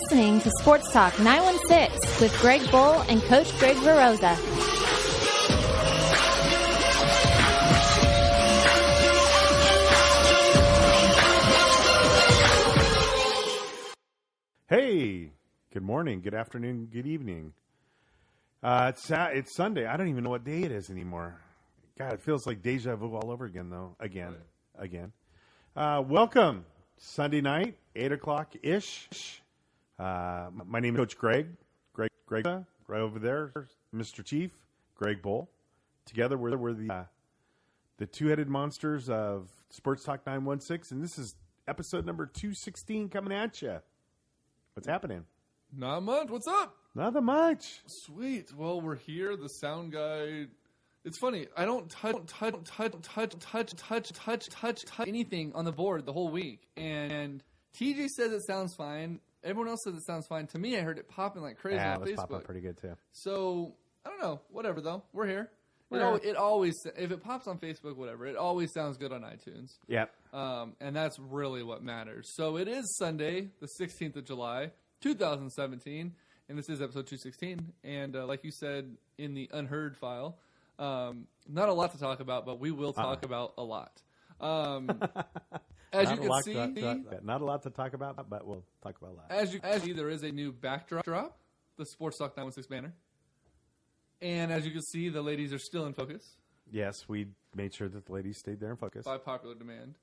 listening to Sports Talk 916 with Greg Bull and Coach Greg Veroza. Hey, good morning, good afternoon, good evening. It's Sunday. I don't even know what day it is anymore. God, it feels like deja vu all over again, though. Again. Welcome. Sunday night, 8 o'clock-ish. My name is Coach Greg. Greg, right over there, Mr. Chief, Greg Bull. Together, we're the two-headed monsters of Sports Talk 916, and this is episode number 216 coming at you. What's happening? Not much. What's up? Nothing much. Sweet. Well, we're here. The sound guy. It's funny. I don't touch anything on the board the whole week. And TJ says it sounds fine. Everyone else says it sounds fine. To me, I heard it popping like crazy on Facebook. Yeah, it was popping popping pretty good too. So I don't know. Whatever though. We're here. It always, if it pops on Facebook, whatever, it always sounds good on iTunes. Yep. And that's really what matters. So it is Sunday, the 16th of July, 2017, and this is episode 216. And like you said in the unheard file, not a lot to talk about, but we will talk about a lot. As you can see, not a lot to talk about, but we'll talk about a lot. As you can see, there is a new backdrop, the Sports Talk 916 banner. And as you can see, the ladies are still in focus. Yes, we made sure that the ladies stayed there in focus. By popular demand.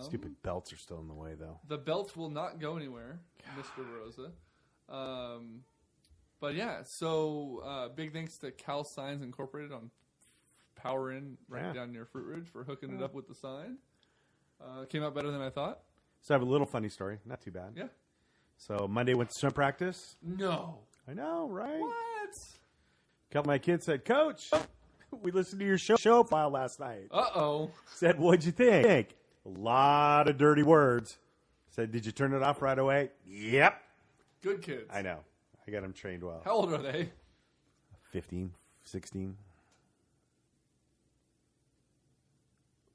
Stupid belts are still in the way, though. The belts will not go anywhere, Mr. Rosa. But yeah, so big thanks to Cal Signs Incorporated on Power In down near Fruit Ridge for hooking it up with the sign. Came out better than I thought. So I have a little funny story. Not too bad. Yeah. So Monday went to swim practice. No. I know, right? What? A couple of my kids said, Coach, we listened to your show file last night. Uh-oh. Said, what'd you think? A lot of dirty words. Said, did you turn it off right away? Yep. Good kids. I know. I got them trained well. How old are they? 15, 16.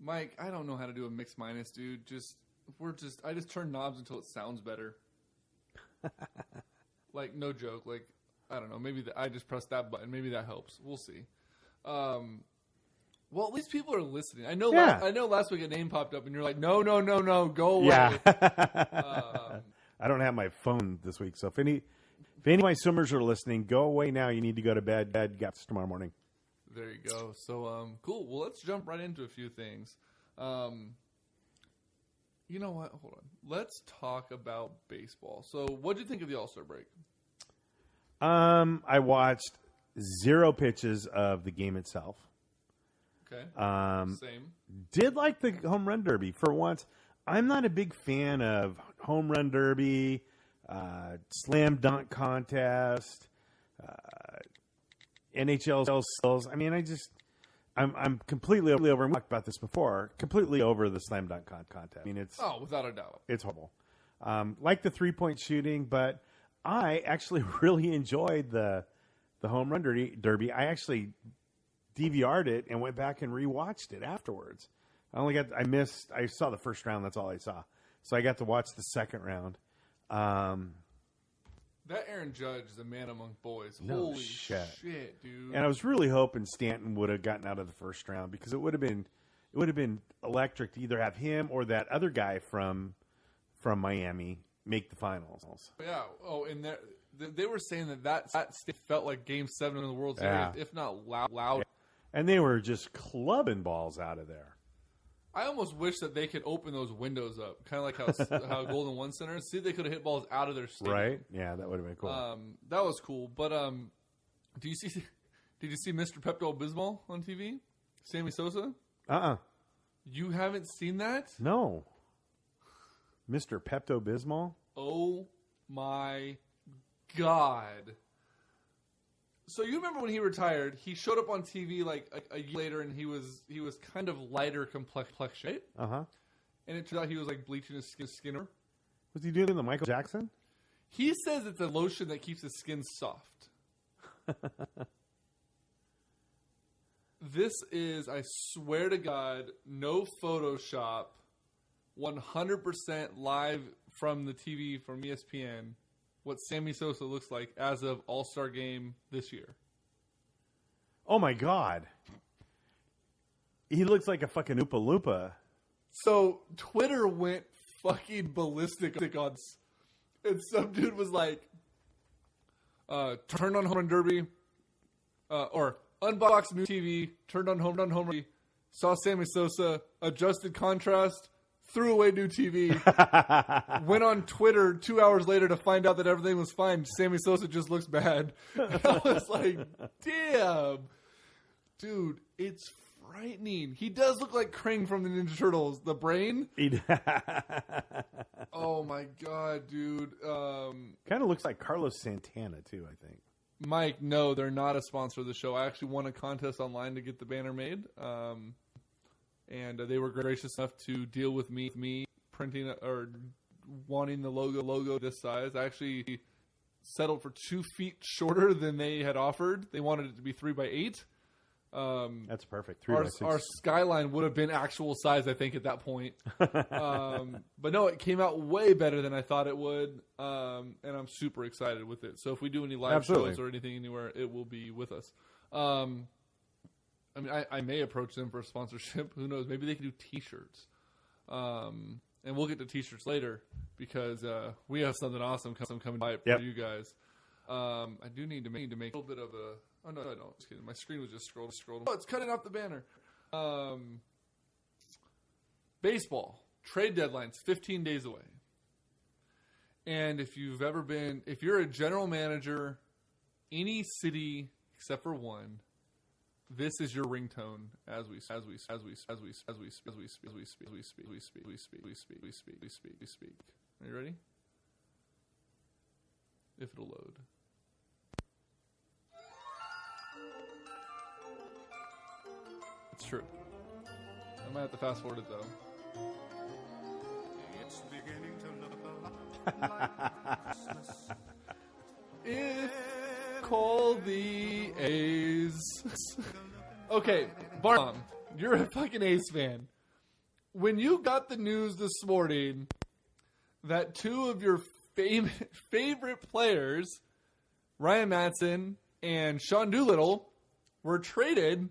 Mike, I don't know how to do a mix minus, dude. I just turn knobs until it sounds better. Like, no joke. Like, I don't know. Maybe I just pressed that button. Maybe that helps. We'll see. Well, at least people are listening. I know last week a name popped up, and you're like, no, go away. Yeah. I don't have my phone this week, so if any of my swimmers are listening, go away now. You need to go to bed. Got tomorrow morning. There you go. So, cool. Well, let's jump right into a few things. You know what? Hold on. Let's talk about baseball. So, what did you think of the All-Star break? I watched 0 pitches of the game itself. Okay. Same. Did like the home run derby for once. I'm not a big fan of home run derby, slam dunk contest, NHL skills. I mean, I'm completely over. And we talked about this before. Completely over the slam dunk contest. I mean, it's without a doubt, it's horrible. Like the 3-point shooting, but I actually really enjoyed the home run derby. I actually DVR'd it and went back and rewatched it afterwards. I saw the first round. That's all I saw. So I got to watch the second round. That Aaron Judge is a man among boys. No Holy shit, dude. And I was really hoping Stanton would have gotten out of the first round because it would have been electric to either have him or that other guy from Miami make the finals. Yeah. Oh, and they were saying that felt like Game 7 of the World Series, if not loud. And they were just clubbing balls out of there. I almost wish that they could open those windows up, kind of like how Golden One Center. See if they could have hit balls out of their stadium. Right? Yeah, that would have been cool. That was cool. But did you see Mr. Pepto-Bismol on TV? Sammy Sosa? You haven't seen that? No. Mr. Pepto-Bismol? Oh my God. So you remember when he retired, he showed up on TV like a year later, and he was kind of lighter complexion, right? Uh-huh. And it turned out he was like bleaching his skin. Was he doing the Michael Jackson? He says it's a lotion that keeps his skin soft. This is, I swear to God, no Photoshop, 100% live from the TV from ESPN. what Sammy Sosa looks like as of All-Star Game this year. Oh my God. He looks like a fucking Oompa Loompa. So Twitter went fucking ballistic on this. And some dude was like, turned on Home Run Derby, or unboxed new TV, turned on Home Run Derby, saw Sammy Sosa, adjusted contrast, threw away new TV, went on Twitter 2 hours later to find out that everything was fine. Sammy Sosa just looks bad. I was like, damn. Dude, it's frightening. He does look like Krang from the Ninja Turtles. The brain. Oh my God, dude. Kind of looks like Carlos Santana too, I think. Mike, no, they're not a sponsor of the show. I actually won a contest online to get the banner made. And they were gracious enough to deal with me printing or wanting the logo this size. I actually settled for 2 feet shorter than they had offered. They wanted it to be 3x8. That's perfect. Our skyline would have been actual size, I think, at that point. But no, it came out way better than I thought it would, and I'm super excited with it. So if we do any live shows or anything anywhere, it will be with us. I mean, I may approach them for a sponsorship. Who knows? Maybe they can do T-shirts. And we'll get to T-shirts later because we have something awesome coming by for you guys. I do need to make a little bit of a... Oh, no, I don't. Just kidding. My screen was just scrolled. Oh, it's cutting off the banner. Baseball. Trade deadline's 15 days away. And if you're a general manager, any city except for one, this is your ringtone as we speak. Are you ready? If it'll load. It's true. I might have to fast forward it though. It's beginning to look a lot like Christmas. If call the A's. Okay, Barnum, you're a fucking A's fan. When you got the news this morning that 2 of your favorite players, Ryan Madsen and Sean Doolittle, were traded,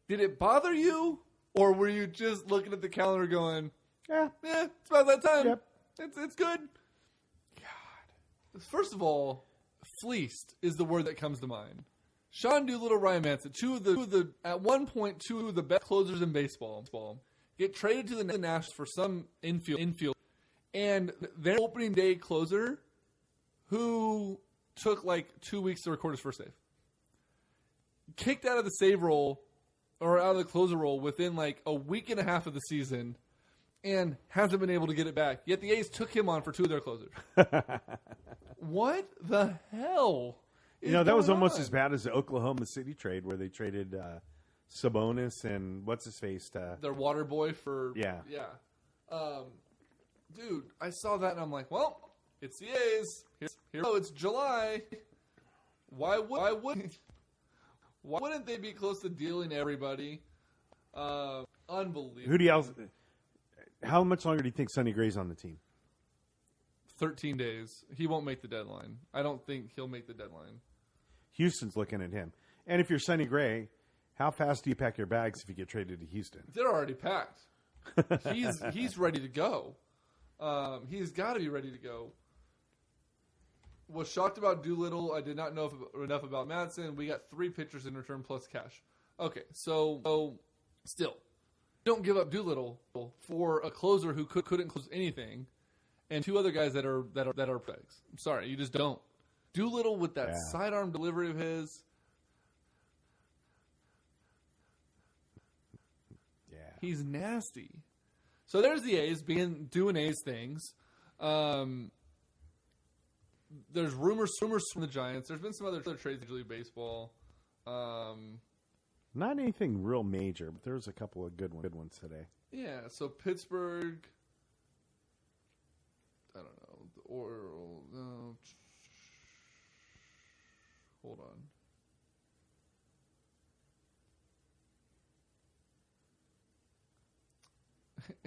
did it bother you, or were you just looking at the calendar going, yeah, it's about that time. Yep. It's good. God. First of all, fleeced is the word that comes to mind. Sean Doolittle, Ryan Madsen, at one point, 2 of the best closers in baseball, get traded to the Nationals for some infield, and their opening day closer, who took like 2 weeks to record his first save, kicked out of the save role, or out of the closer role within like a week and a half of the season and hasn't been able to get it back. Yet the A's took him on for 2 of their closers. What the hell? That was almost as bad as the Oklahoma City trade where they traded Sabonis and what's-his-face. Their water boy for... Yeah. Dude, I saw that and I'm like, well, it's the A's. It's July. Why wouldn't they be close to dealing everybody? Unbelievable. Who do you else? How much longer do you think Sonny Gray's on the team? 13 days. He won't make the deadline. I don't think he'll make the deadline. Houston's looking at him. And if you're Sonny Gray, how fast do you pack your bags if you get traded to Houston? They're already packed. He's ready to go. He's got to be ready to go. Was shocked about Doolittle. I did not know enough about Madsen. We got 3 pitchers in return plus cash. Okay, so still, don't give up Doolittle for a closer who couldn't close anything, and 2 other guys that are pegs. I'm sorry, you just don't. Doolittle with that sidearm delivery of his. Yeah, he's nasty. So there's the A's doing A's things. There's rumors from the Giants. There's been some other trades in baseball. Not anything real major, but there's a couple of good ones today. Yeah, so Pittsburgh, I don't know, the Orioles, hold on.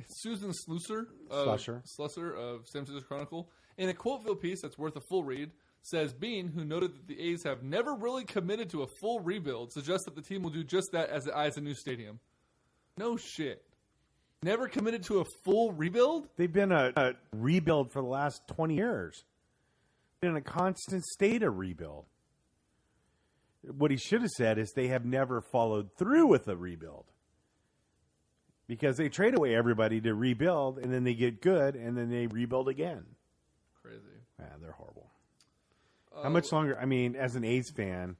Susan Slusser of San Francisco Chronicle In a quote-filled piece that's worth a full read, says Bean, who noted that the A's have never really committed to a full rebuild, suggests that the team will do just that as it eyes a new stadium. No shit. Never committed to a full rebuild? They've been a rebuild for the last 20 years. Been in a constant state of rebuild. What he should have said is they have never followed through with a rebuild. Because they trade away everybody to rebuild, and then they get good, and then they rebuild again. Crazy. Yeah, they're horrible. How much longer? I mean, as an A's fan,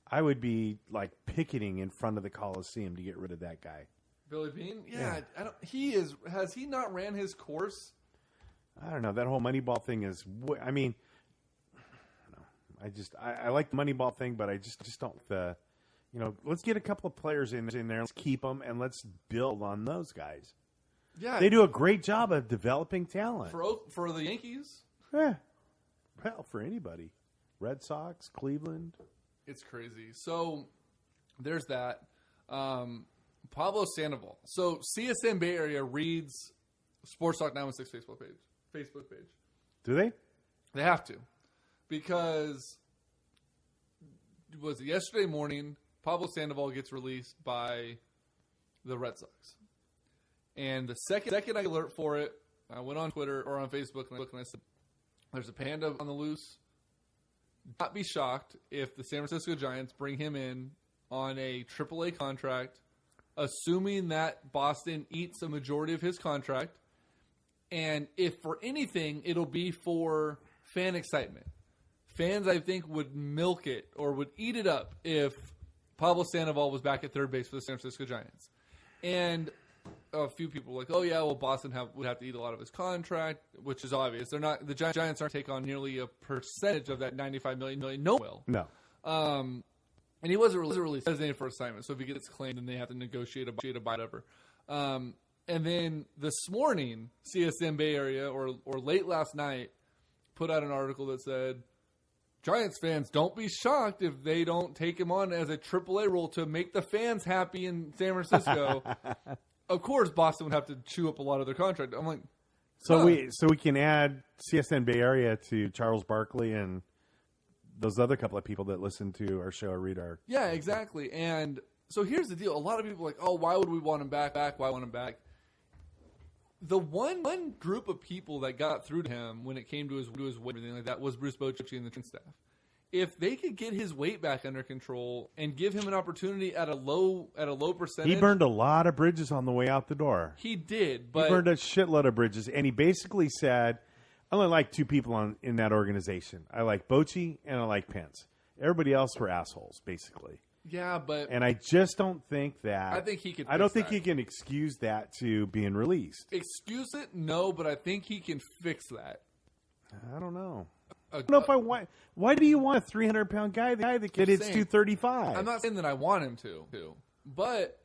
I would be like picketing in front of the Coliseum to get rid of that guy. Billy Bean? Yeah. I don't. He is. Has he not ran his course? I don't know. That whole Moneyball thing is. I mean, I like the Moneyball thing, but I just don't. Let's get a couple of players in there. Let's keep them, and let's build on those guys. Yeah, they do a great job of developing talent for the Yankees. Yeah, well, for anybody. Red Sox, Cleveland. It's crazy. So there's that. Pablo Sandoval. So CSN Bay Area reads Sports Talk 916 Facebook page. Do they? They have to. Because was it yesterday morning, Pablo Sandoval gets released by the Red Sox. And the second I alert for it, I went on Twitter or on Facebook and I said, there's a panda on the loose. Not be shocked if the San Francisco Giants bring him in on a AAA contract, assuming that Boston eats a majority of his contract. And if for anything, it'll be for fan excitement. Fans, I think, would milk it or would eat it up if Pablo Sandoval was back at third base for the San Francisco Giants. And a few people were like, oh, yeah, well, Boston would have to eat a lot of his contract, which is obvious. They're not. The Giants aren't taking on nearly a percentage of that $95 million. No will. No. And he wasn't really designated for assignment. So if he gets claimed, then they have to negotiate a whatever. And then this morning, CSN Bay Area, or late last night, put out an article that said, Giants fans, don't be shocked if they don't take him on as a AAA role to make the fans happy in San Francisco. Of course, Boston would have to chew up a lot of their contract. I'm like, so we can add CSN Bay Area to Charles Barkley and those other couple of people that listen to our show or read our. Yeah, exactly. And so here's the deal: a lot of people are like, oh, why would we want him back? Why want him back? The one group of people that got through to him when it came to his weight and everything like that was Bruce Bochy and the team staff. If they could get his weight back under control and give him an opportunity at a low percentage, he burned a lot of bridges on the way out the door. He did, but he burned a shitload of bridges, and he basically said, "I only like two people in that organization. I like Bochy and I like Pence. Everybody else were assholes, basically." Yeah, but and I just don't think that. I think he can. I don't think he can excuse that to being released. Excuse it, no, but I think he can fix that. I don't know. I don't know if I want. Why do you want a 300-pound guy? The guy that hits 235. I'm not saying that I want him to, but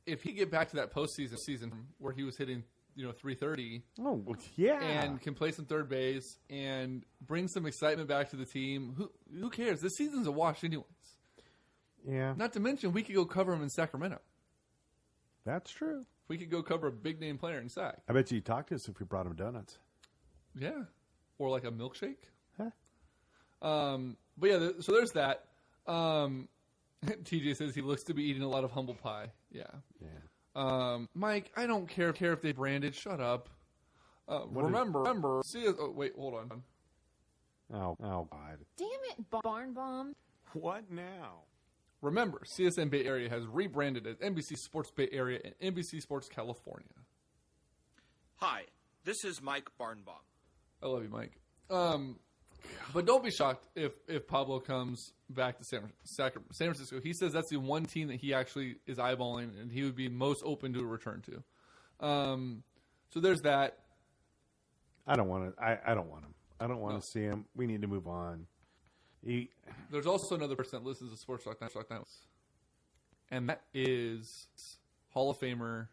if he get back to that postseason season where he was hitting, 330. Oh, well, yeah, and can play some third base and bring some excitement back to the team. Who cares? This season's a wash, anyways. Yeah. Not to mention, we could go cover him in Sacramento. That's true. We could go cover a big name player in Sac. I bet you'd talk to us if we brought him donuts. Yeah, or like a milkshake. Huh? But yeah, so there's that. TJ says he looks to be eating a lot of humble pie. Yeah. Mike, I don't care if they branded. Shut up. Remember. See, wait, hold on. Oh, God. Damn it, Barn Bomb. What now? Remember, CSN Bay Area has rebranded as NBC Sports Bay Area and NBC Sports California. Hi, this is Mike Barnbaum. I love you, Mike. But don't be shocked if Pablo comes back to San Francisco. He says that's the one team that he actually is eyeballing and he would be most open to a return to. So there's that. I don't want to. I don't want him. I don't want to see him. We need to move on. There's also another person that listens to Sports Talk Nights, and that is Hall of Famer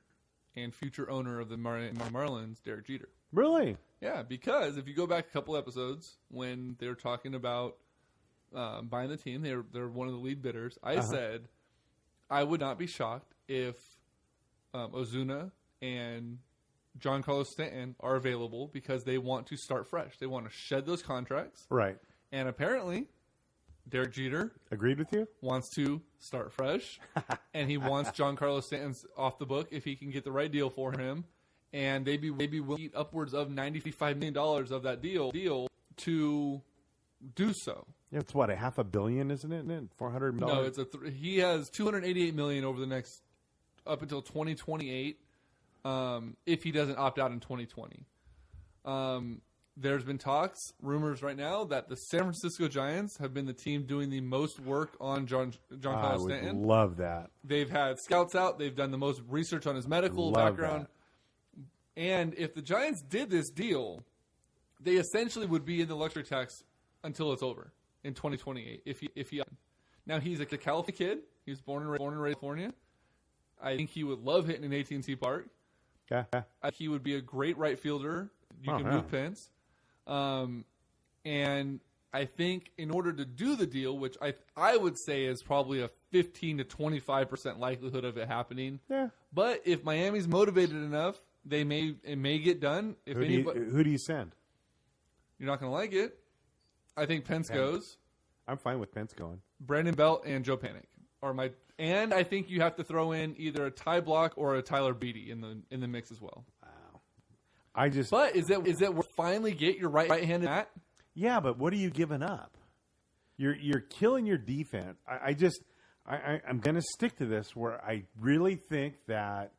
and future owner of the Marlins, Derek Jeter. Really? Yeah, because if you go back a couple episodes when they were talking about buying the team, they're one of the lead bidders. I said I would not be shocked if Ozuna and Giancarlo Stanton are available because they want to start fresh. They want to shed those contracts. Right. And apparently, Derek Jeter Agreed with you? wants to start fresh, and he wants Giancarlo Stanton off the book if he can get the right deal for him. And they'd be willing to eat upwards of $95 million of that deal to do so. Yeah, it's what, $500 million, isn't it? $400 million? No, it's he has $288 million over the next up until 2028. If he doesn't opt out in 2020. There's been rumors right now that the San Francisco Giants have been the team doing the most work on Giancarlo Stanton. I would love that. They've had scouts out. They've done the most research on his medical background. That. And if the Giants did this deal, they essentially would be in the luxury tax until it's over in 2028. If he now he's a California kid. He was born and raised in California. I think he would love hitting in AT&T Park. Yeah. He would be a great right fielder. You can move pins. And I think in order to do the deal, which I would say is probably a 15 to 25% likelihood of it happening. Yeah. But if Miami's motivated enough, it may get done. Who do you send? You're not going to like it. I think Pence goes. I'm fine with Pence going. Brandon Belt and Joe Panic are my. And I think you have to throw in either a Ty Block or a Tyler Beatty in the mix as well. Wow. But is that we'll finally get your right-handed bat? Yeah, but what are you giving up? You're killing your defense. I'm going to stick to this where I really think that.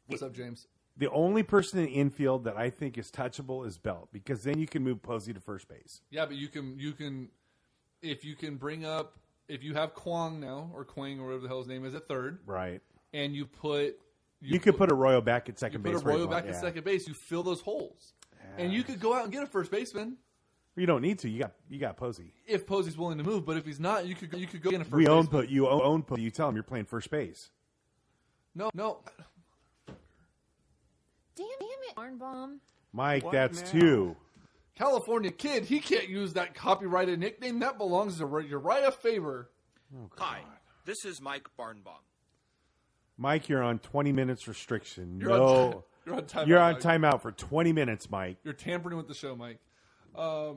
What's up, James? The only person in the infield that I think is touchable is Belt, because then you can move Posey to first base. Yeah, but you can if you have Kwang now, or Quang, or whatever the hell his name is, at third. Right. And you could put Arroyo back at second base. You put Arroyo back at second base. You fill those holes. Yeah. And you could go out and get a first baseman. You don't need to. You got Posey. If Posey's willing to move, but if he's not, you could go get a first baseman. You own Posey. You tell him you're playing first base. No. Damn it, Barnbaum. Mike, that's now? 2. California kid, he can't use that copyrighted nickname. That belongs to Uriah Faber. Oh, Hi, this is Mike Barnbaum. Mike, you're on 20 minutes restriction. You're on timeout. You're on timeout for 20 minutes, Mike. You're tampering with the show, Mike. Where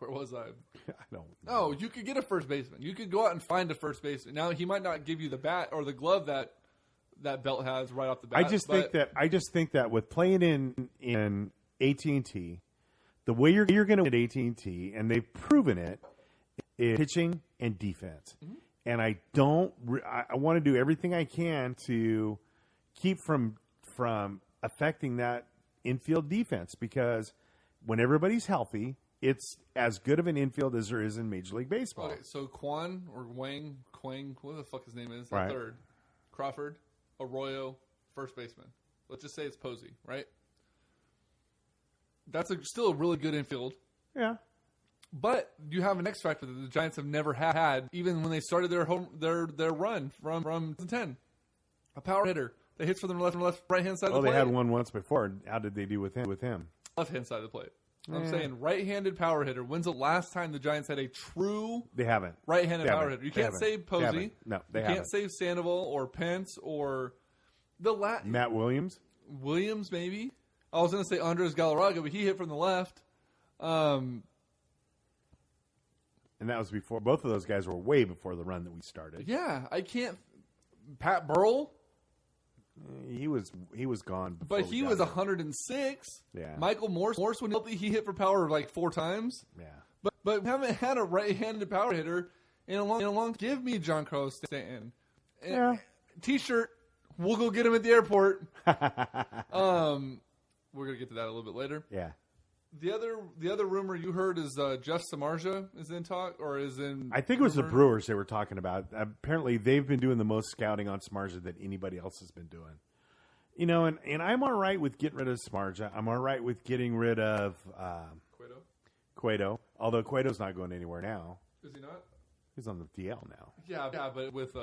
was I? I don't know. Oh, you could get a first baseman. You could go out and find a first baseman. Now, he might not give you the bat or the glove that Belt has right off the bat. I just think that with playing in AT&T, the way you're going to win at AT&T, and they've proven it, is pitching and defense. Mm-hmm. And I want to do everything I can to keep from affecting that infield defense, because when everybody's healthy, it's as good of an infield as there is in Major League Baseball. Okay, so Quang, what the fuck his name is, right. Third, Crawford, Arroyo, first baseman. Let's just say it's Posey, right? That's still a really good infield. Yeah. But you have an X factor that the Giants have never had, even when they started their run from 10. A power hitter that hits from the left right hand side of the plate. They had one once before. How did they do with him? Left hand side of the plate. I'm saying right-handed power hitter. When's the last time the Giants had a true They haven't. Right-handed power hitter? You can't save Posey. No, they haven't. You can't save Sandoval or Pence or Matt Williams. Williams, maybe. I was going to say Andres Galarraga, but he hit from the left. And that was before. Both of those guys were way before the run that we started. Yeah, I can't. Pat Burrell. He was gone. But he was 106. Yeah. Michael Morse when healthy, he hit for power like 4 times. Yeah. But we haven't had a right-handed power hitter in a long. Give me Giancarlo Stanton. Yeah. T-shirt. We'll go get him at the airport. We're gonna get to that a little bit later. Yeah. The other rumor you heard is Jeff Samardzija is in talk or is in. I think it was the Brewers they were talking about. Apparently, they've been doing the most scouting on Samardzija that anybody else has been doing. You know, and I'm all right with getting rid of Samardzija. I'm all right with getting rid of Cueto. Although Cueto's not going anywhere now. Is he not? He's on the DL now. Yeah, but with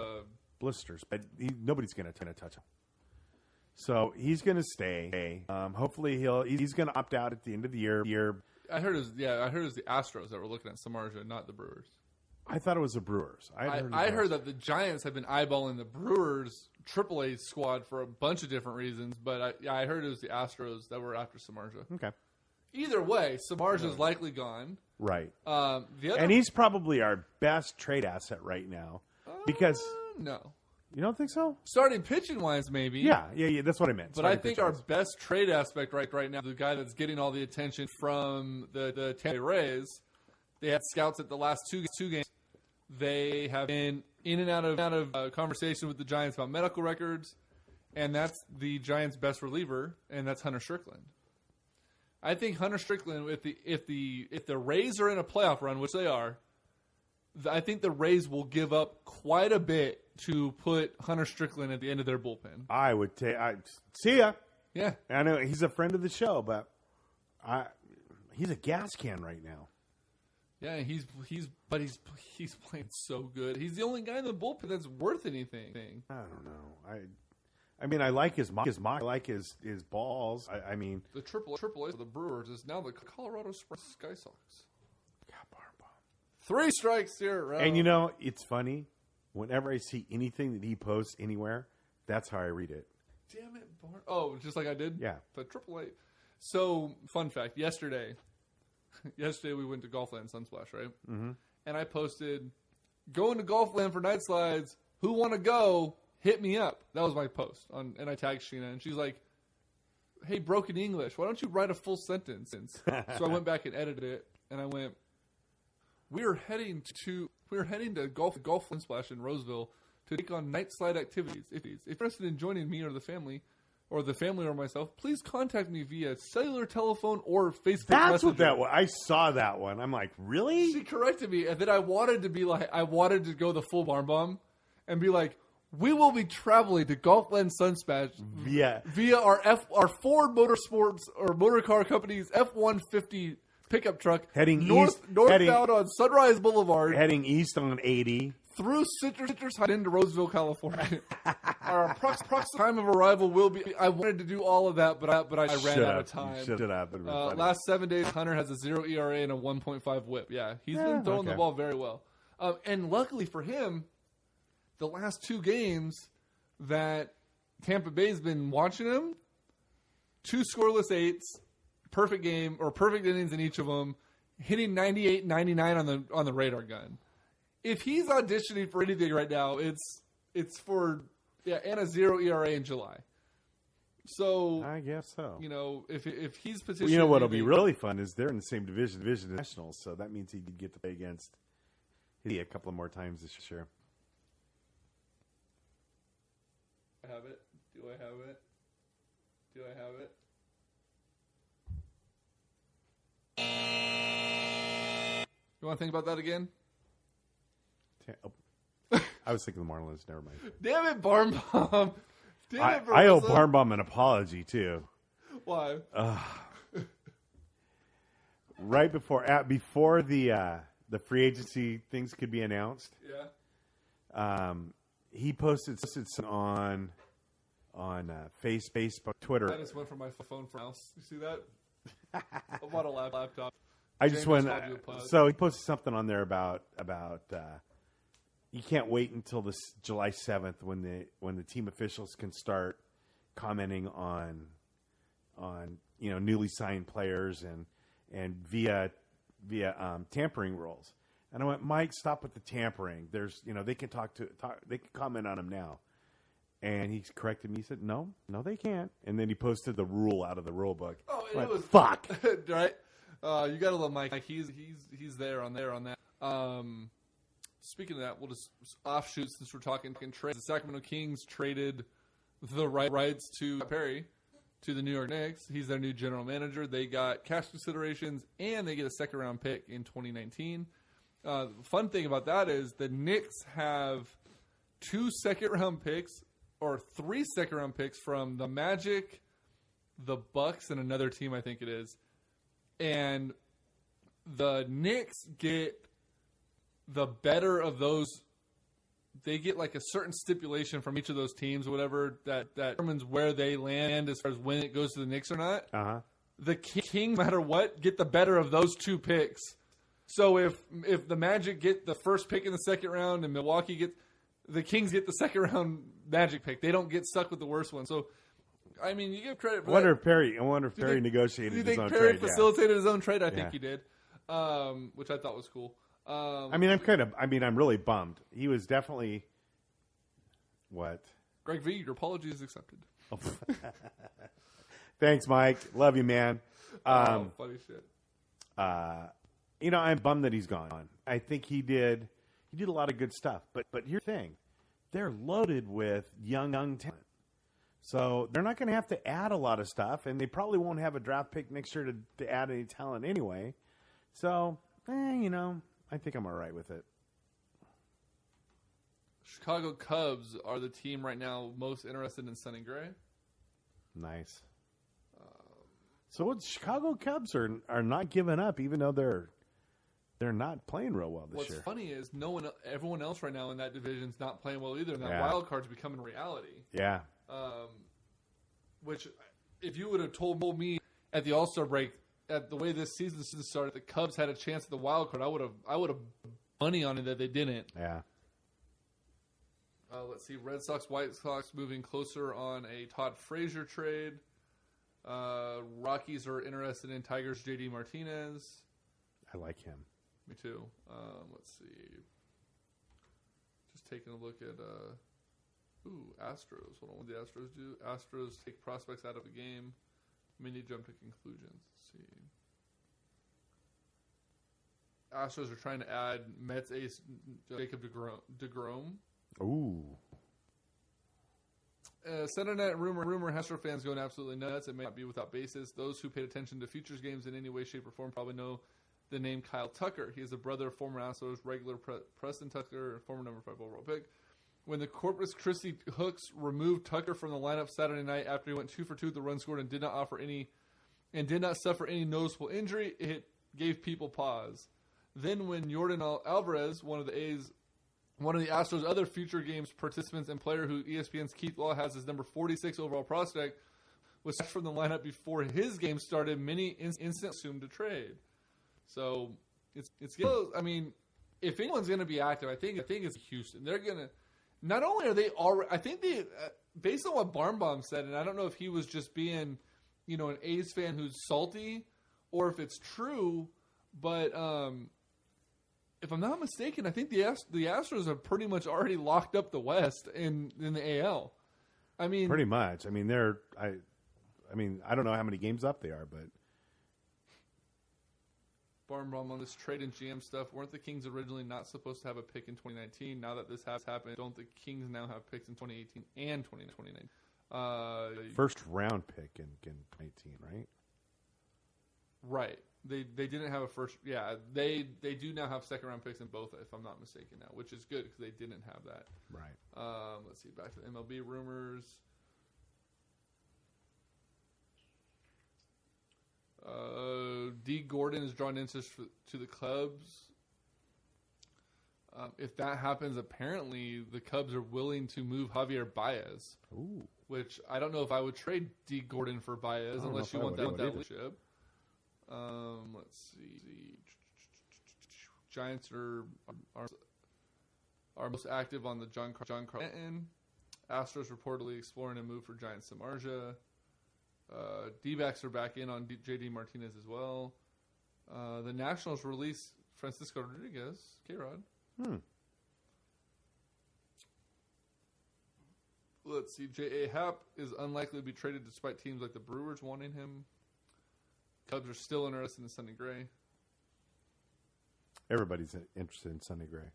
blisters. But nobody's going to touch him. So he's going to stay. Hopefully he's going to opt out at the end of the year. I heard it was the Astros that were looking at Samardzija, not the Brewers. I thought it was the Brewers. I heard that the Giants have been eyeballing the Brewers AAA squad for a bunch of different reasons, but I heard it was the Astros that were after Samardzija. Okay. Either way, Samardzija's likely gone. Right. And he's probably our best trade asset right now because no. You don't think so? Starting pitching wise, maybe. Yeah. That's what I meant. But I think our best trade aspect right now, the guy that's getting all the attention from the Tampa Bay Rays, they had scouts at the last two games. They have been in and out of conversation with the Giants about medical records, and that's the Giants' best reliever, and that's Hunter Strickland. I think Hunter Strickland, if the Rays are in a playoff run, which they are, I think the Rays will give up quite a bit to put Hunter Strickland at the end of their bullpen. I would take. See ya. Yeah, I know he's a friend of the show, but he's a gas can right now. Yeah, he's playing so good. He's the only guy in the bullpen that's worth anything. I don't know. I mean, I like his mock. I like his balls. I mean, the triple A of the Brewers is now the Colorado Springs Sky Sox. God, Barb. 3 strikes here. And you know, it's funny. Whenever I see anything that he posts anywhere, that's how I read it. Damn it, Barb. Oh, just like I did? Yeah. The AAA. So, fun fact. Yesterday we went to Golfland Sunsplash, right? Mm-hmm. And I posted, going to Golfland for night slides. Who want to go? Hit me up. That was my post. And I tagged Sheena, and she's like, hey, broken English, why don't you write a full sentence? So I went back and edited it, and I went, we're heading to Golfland Splash in Roseville to take on night slide activities. If you're interested in joining me or the family or myself, please contact me via cellular telephone or Facebook That's Messenger. what that was. I saw that one. I'm like, really? She corrected me, and then I wanted to go the full barn bomb and be like, we will be traveling to Golfland Sunsplash via our Ford Motorsports or Motor Car Company's F-150 pickup truck heading northbound on Sunrise Boulevard, heading east on 80 through Citrus into Roseville, California. Our approximate time of arrival will be. I wanted to do all of that, but I ran out of time. Shut up. Last 7 days, Hunter has a 0 ERA and a 1.5 WHIP. Yeah, he's been throwing the ball very well. And luckily for him, the last 2 games that Tampa Bay's been watching him, 2 scoreless 8s, perfect game or perfect innings in each of them, hitting 98, 99 on the radar gun. If he's auditioning for anything right now, it's for and a 0 ERA in July. So I guess so. You know, if he's positioned, you know what'll be really fun is they're in the same division as Nationals, so that means he could get to play against a couple of more times this year. I have it. Do I have it? Do I have it? You want to think about that again? I was thinking the Marlins. Never mind. Damn it, Barn Bomb. Damn it, I owe Barn Bomb an apology, too. Why? Right before the free agency things could be announced. Yeah. He posted something on Facebook, Twitter. I just went from my phone for mouse. You see that? I bought a laptop. I just went. So he posted something on there about you can't wait until this July 7th when the team officials can start commenting on newly signed players and via tampering rules. And I went, Mike, stop with the tampering. There's they can they can comment on them now. And he corrected me. He said, no, they can't. And then he posted the rule out of the rule book. Oh, and it was fuck. Right? You gotta love Mike. He's there on that. Speaking of that, we'll just offshoot since we're talking trades. The Sacramento Kings traded the rights to Perry to the New York Knicks. He's their new general manager. They got cash considerations and they get a 2nd round pick in 2019. The fun thing about that is the Knicks have 2 2nd round picks or 3 2nd round picks from the Magic, the Bucks, and another team I think it is. And the Knicks get the better of those. They get like a certain stipulation from each of those teams or whatever that determines where they land as far as when it goes to the Knicks or not. Uh-huh. The Kings, no matter what, get the better of those 2 picks. So if the Magic get the first pick in the second round and the Kings get the second round Magic pick, they don't get stuck with the worst one. So, I mean, you give credit for I wonder that. if Perry negotiated his own trade. Do you think Perry facilitated his own trade? I think he did, which I thought was cool. I'm really bummed. He was definitely what? Greg V, your apology is accepted. Thanks, Mike. Love you, man. Funny shit. I'm bummed that he's gone. I think he did a lot of good stuff. But here's the thing. They're loaded with young talent. So they're not going to have to add a lot of stuff, and they probably won't have a draft pick next year to add any talent anyway. So, I think I'm all right with it. Chicago Cubs are the team right now most interested in Sonny Gray. Nice. So what? Chicago Cubs are not giving up, even though they're not playing real well this year. What's funny is everyone else right now in that division is not playing well either, and that wild card's becoming reality. Yeah. Which, if you would have told me at the All-Star break, at the way this season started, the Cubs had a chance at the wild card, I would have money on it that they didn't. Yeah. Let's see, Red Sox, White Sox moving closer on a Todd Frazier trade. Rockies are interested in Tigers' J.D. Martinez. I like him. Me too. Let's see. Just taking a look at Astros. Hold on, what did the Astros do? Astros take prospects out of a game. Mini jump to conclusions. Let's see. Astros are trying to add Mets ace Jacob DeGrom. Ooh. Sunday night rumor Astro fans going absolutely nuts. It may not be without basis. Those who paid attention to Futures games in any way, shape, or form probably know the name Kyle Tucker. He is the brother of former Astros regular Preston Tucker, former number 5 overall pick. When the Corpus Christi Hooks removed Tucker from the lineup Saturday night after he went 2 for 2 with the run scored and did not suffer any noticeable injury, it gave people pause. Then when Jordan Alvarez, one of the Astros' other future games participants and player who ESPN's Keith Law has as number 46 overall prospect, was from the lineup before his game started, many instantly assumed a trade. So it's I mean, if anyone's going to be active, I think it's Houston. They're going to not only are they already, I think they based on what Barnbaum said, and I don't know if he was just being, an A's fan who's salty, or if it's true, but if I'm not mistaken, I think the Astros have pretty much already locked up the West in the AL. I mean, pretty much. I mean, I don't know how many games up they are, but Barnbaum on this trade and GM stuff. Weren't the Kings originally not supposed to have a pick in 2019? Now that this has happened, don't the Kings now have picks in 2018 and 2019? First round pick in 2018, right? Right. They didn't have a first. Yeah, they do now have second round picks in both, if I'm not mistaken now, which is good because they didn't have that. Right. Let's see. Back to the MLB rumors. D. Gordon is drawn interest to the Cubs. If that happens, apparently the Cubs are willing to move Javier Baez. Ooh. Which I don't know if I would trade D. Gordon for Baez unless you want that leadership. Let's see. Giants are most active on the John Carl Stanton. Astros reportedly exploring a move for Giant Samardzija. D-backs are back in on J.D. Martinez as well. The Nationals release Francisco Rodriguez, K-Rod. Let's see. J.A. Happ is unlikely to be traded despite teams like the Brewers wanting him. Cubs are still interested in Sonny Gray. Everybody's interested in Sonny Gray.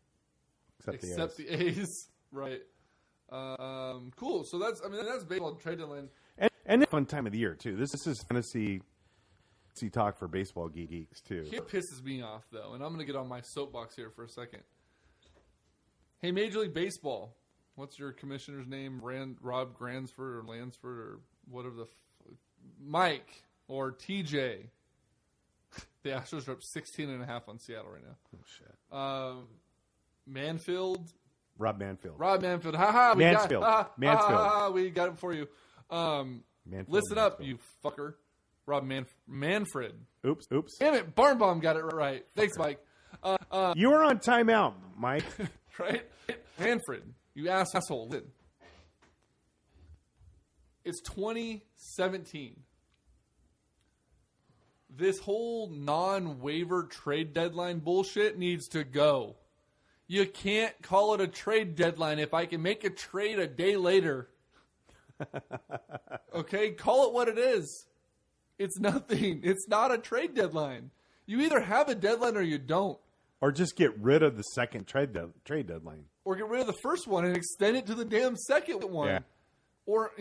Except the A's. Right. Cool. So that's baseball trade deadline. And it's a fun time of the year, too. This is fantasy talk for baseball geeks, too. It pisses me off, though, and I'm going to get on my soapbox here for a second. Hey, Major League Baseball, what's your commissioner's name? Rob Gransford or Lansford or whatever Mike or TJ. The Astros are up 16.5 on Seattle right now. Oh, shit. Manfield. Rob Manfield. Ha-ha. Mansfield. We got it for you. Listen up, you fucker. Rob Manfred. Oops. Damn it, Barnbaum got it right. Thanks, Mike. You were on timeout, Mike. Right? Manfred, you asshole. Listen. It's 2017. This whole non-waiver trade deadline bullshit needs to go. You can't call it a trade deadline if I can make a trade a day later. Okay? Call it what it is. It's nothing. It's not a trade deadline. You either have a deadline or you don't. Or just get rid of the second trade deadline. Or get rid of the first one and extend it to the damn second one. Yeah. Or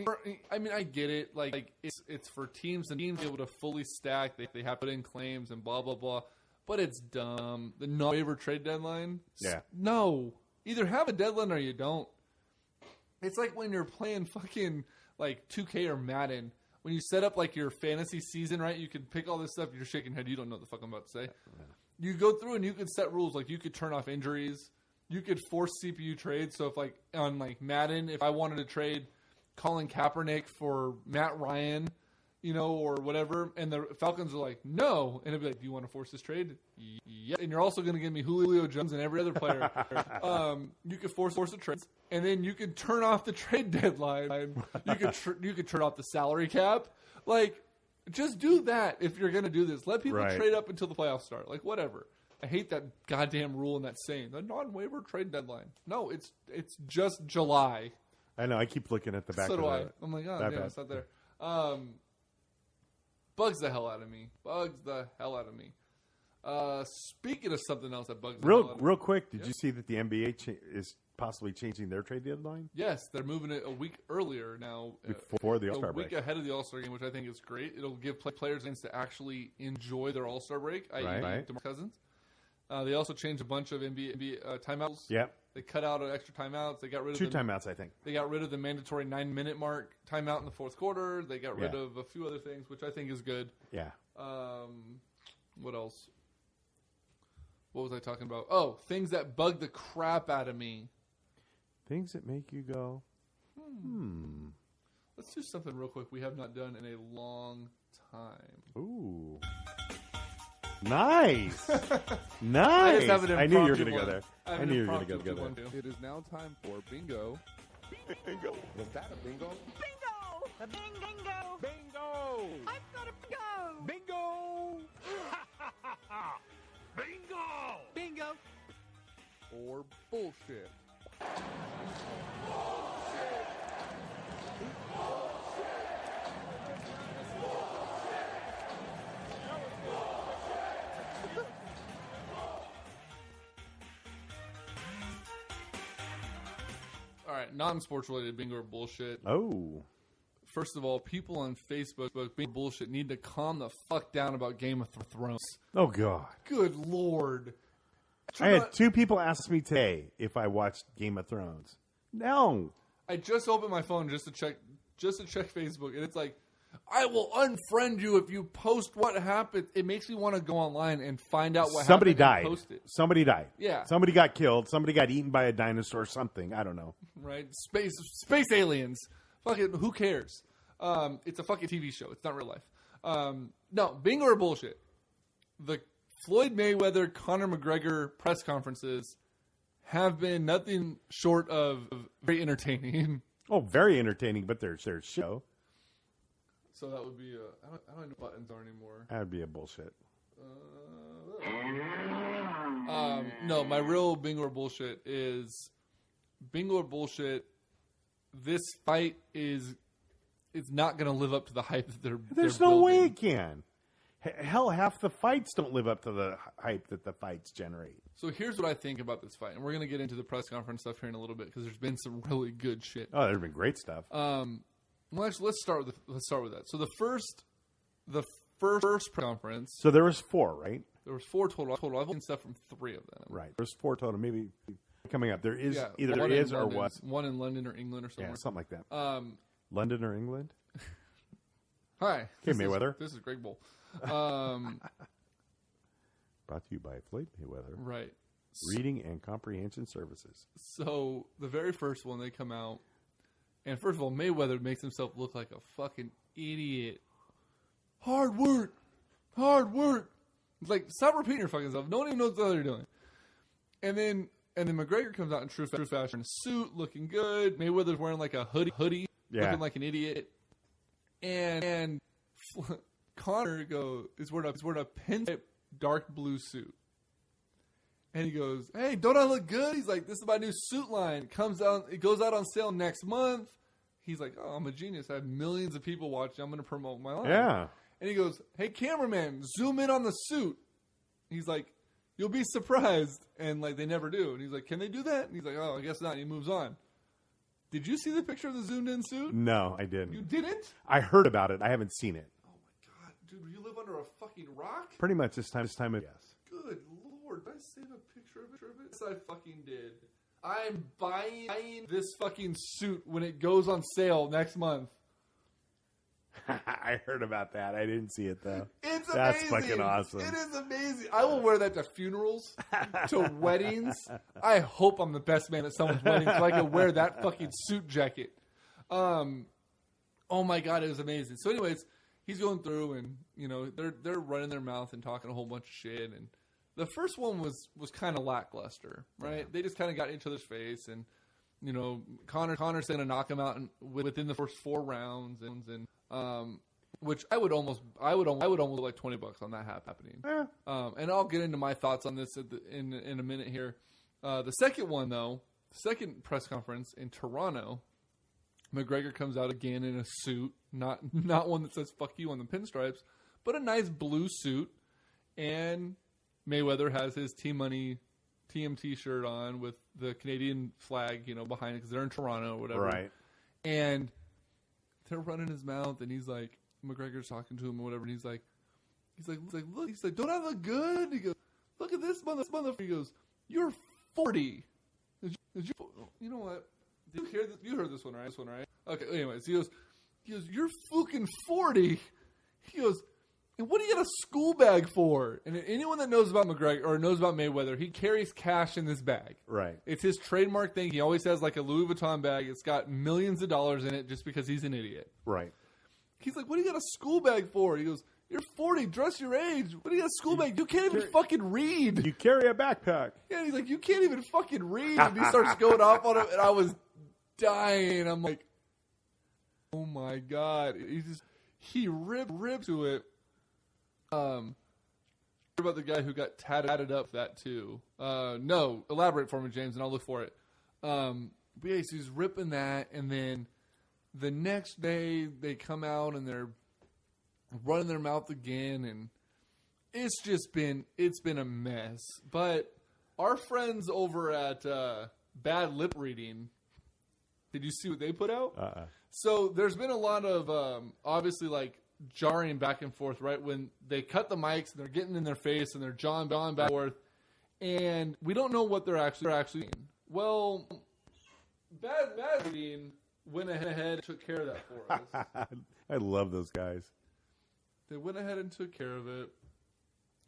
I mean, I get it. Like it's for teams and teams able to fully stack. They have to put in claims and blah, blah, blah. But it's dumb. The non-waiver trade deadline? Yeah. No. Either have a deadline or you don't. It's like when you're playing fucking like 2K or Madden. When you set up like your fantasy season, right? You can pick all this stuff. You're shaking your head. You don't know what the fuck I'm about to say. You go through and you can set rules. Like you could turn off injuries. You could force CPU trades. So if like on like Madden, if I wanted to trade Colin Kaepernick for Matt Ryan, you know, or whatever, and the Falcons are like, no. And it'd be like, do you want to force this trade? Yeah. And you're also going to give me Julio Jones and every other player. You could force the trades, and then you could turn off the trade deadline. You could turn off the salary cap. Like, just do that if you're going to do this. Let people trade up until the playoffs start. Like, whatever. I hate that goddamn rule and that saying. The non-waiver trade deadline. No, it's just July. I know. I keep looking at the back. So of do I. the, I'm like, oh, damn, it's not there. Bugs the hell out of me. Speaking of something else that bugs the hell out of me. Real quick, did you see that the NBA is possibly changing their trade deadline? Yes, they're moving it a week earlier now. Before the All-Star break. A week ahead of the All-Star game, which I think is great. It'll give players a chance to actually enjoy their All-Star break, i.e. DeMarcus Cousins. They also changed a bunch of NBA timeouts. Yep. They cut out extra timeouts. They got rid of two timeouts, I think. They got rid of the mandatory 9-minute mark timeout in the fourth quarter. They got rid of a few other things, which I think is good. Yeah. What else? What was I talking about? Oh, things that bug the crap out of me. Things that make you go, Let's do something real quick we have not done in a long time. Ooh. Nice. Nice. I knew you were going to go there. I knew you were going to go there. It is now time for bingo. Bingo. Was that a bingo? Bingo! A bingo! Bingo! I've got a bingo! Bingo! Bingo! Bingo! Or bullshit. All right, non-sports related bingo or bullshit. Oh. First of all, people on Facebook being bullshit need to calm the fuck down about Game of Thrones. Oh, God. Good Lord. I had two people ask me today if I watched Game of Thrones. No. I just opened my phone just to check Facebook, and it's like, I will unfriend you if you post what happened. It makes me want to go online and find out what Somebody happened died. and post it. Somebody died. Yeah. Somebody got killed. Somebody got eaten by a dinosaur or something. I don't know. Right? Space aliens. Fucking, who cares? It's a fucking TV show. It's not real life. No, bingo or bullshit. The Floyd Mayweather, Conor McGregor press conferences have been nothing short of very entertaining. Oh, very entertaining, but there's show. So that would be I don't know what buttons are anymore. That would be a bullshit. No, my real bingo or bullshit is bingo or bullshit. This fight is not going to live up to the hype that they're There's they're no building. way it can. Hell, half the fights don't live up to the hype that the fights generate. So here's what I think about this fight, and we're going to get into the press conference stuff here in a little bit because there's been some really good shit. Oh, there's been great stuff. Well, actually, let's start with that. So the first press conference. So there was 4, right? There was 4 total. I've seen stuff from 3 of them. Right. There's 4 total. Maybe coming up. There is either one there is in or London, was. One in London or England or somewhere. Yeah, something like that. London or England? Hi. Hey, Mayweather. This is Greg Bull. Brought to you by Floyd Mayweather. Right. Reading and Comprehension Services. So the very first one, they come out, and first of all, Mayweather makes himself look like a fucking idiot. Hard work. It's like, stop repeating your fucking self. No one even knows what the hell you're doing. And then McGregor comes out in true fashion, in a suit, looking good. Mayweather's wearing like a hoodie, looking like an idiot. And Conor is wearing a pinstripe dark blue suit. And he goes, "Hey, don't I look good?" He's like, "This is my new suit line. It goes out on sale next month." He's like, "Oh, I'm a genius. I have millions of people watching. I'm going to promote my line." Yeah. And he goes, "Hey, cameraman, zoom in on the suit." He's like, "You'll be surprised." And like, they never do. And he's like, "Can they do that?" And he's like, "Oh, I guess not." And he moves on. Did you see the picture of the zoomed in suit? No, I didn't. You didn't? I heard about it. I haven't seen it. Oh my god, dude, you live under a fucking rock? Pretty much this time of yes. Good lord, did I save a picture of it? Yes, I fucking did. I'm buying this fucking suit when it goes on sale next month. I heard about that. I didn't see it though. It's That's amazing. fucking awesome. It is amazing. I will wear that to funerals, to weddings. I hope I'm the best man at someone's wedding so I can wear that fucking suit jacket. Oh my god, it was amazing. So anyways, he's going through and, you know, they're running their mouth and talking a whole bunch of shit. And the first one was kind of lackluster, right? Yeah. They just kind of got in each other's face, and, you know, Conor's going to knock him out within the first 4 rounds, and which I would almost like $20 on that happening. Yeah. And I'll get into my thoughts on this in a minute here. The second one, though, the second press conference in Toronto, McGregor comes out again in a suit, not one that says "fuck you" on the pinstripes, but a nice blue suit, and Mayweather has his TMT shirt on with the Canadian flag, you know, behind it because they're in Toronto or whatever. Right. And they're running his mouth, and he's like, McGregor's talking to him or whatever, and he's like, look, don't I look good? He goes, look at this motherfucker. He goes, you're 40. You know what? Did you hear this? You heard this one, right? Okay. Anyways, he goes, you're fucking 40. He goes, and what do you get a school bag for? And anyone that knows about McGregor or knows about Mayweather, he carries cash in this bag. Right. It's his trademark thing. He always has like a Louis Vuitton bag. It's got millions of dollars in it just because he's an idiot. Right. He's like, what do you got a school bag for? He goes, you're 40. Dress your age. What do you got a school bag? You can't even fucking read. You carry a backpack. Yeah, he's like, you can't even fucking read. And he starts going off on him, and I was dying. I'm like, oh my god. He ripped to it. About the guy who got tatted up that too. No, elaborate for me, James, and I'll look for it. But yeah, so he's ripping that, and then the next day they come out and they're running their mouth again, and it's been a mess. But our friends over at Bad Lip Reading, did you see what they put out? So there's been a lot of obviously like jarring back and forth, right? When they cut the mics and they're getting in their face and they're jawing back and forth, and we don't know what they're actually doing. Well, Bad Reading went ahead and took care of that for us. I love those guys. They went ahead and took care of it.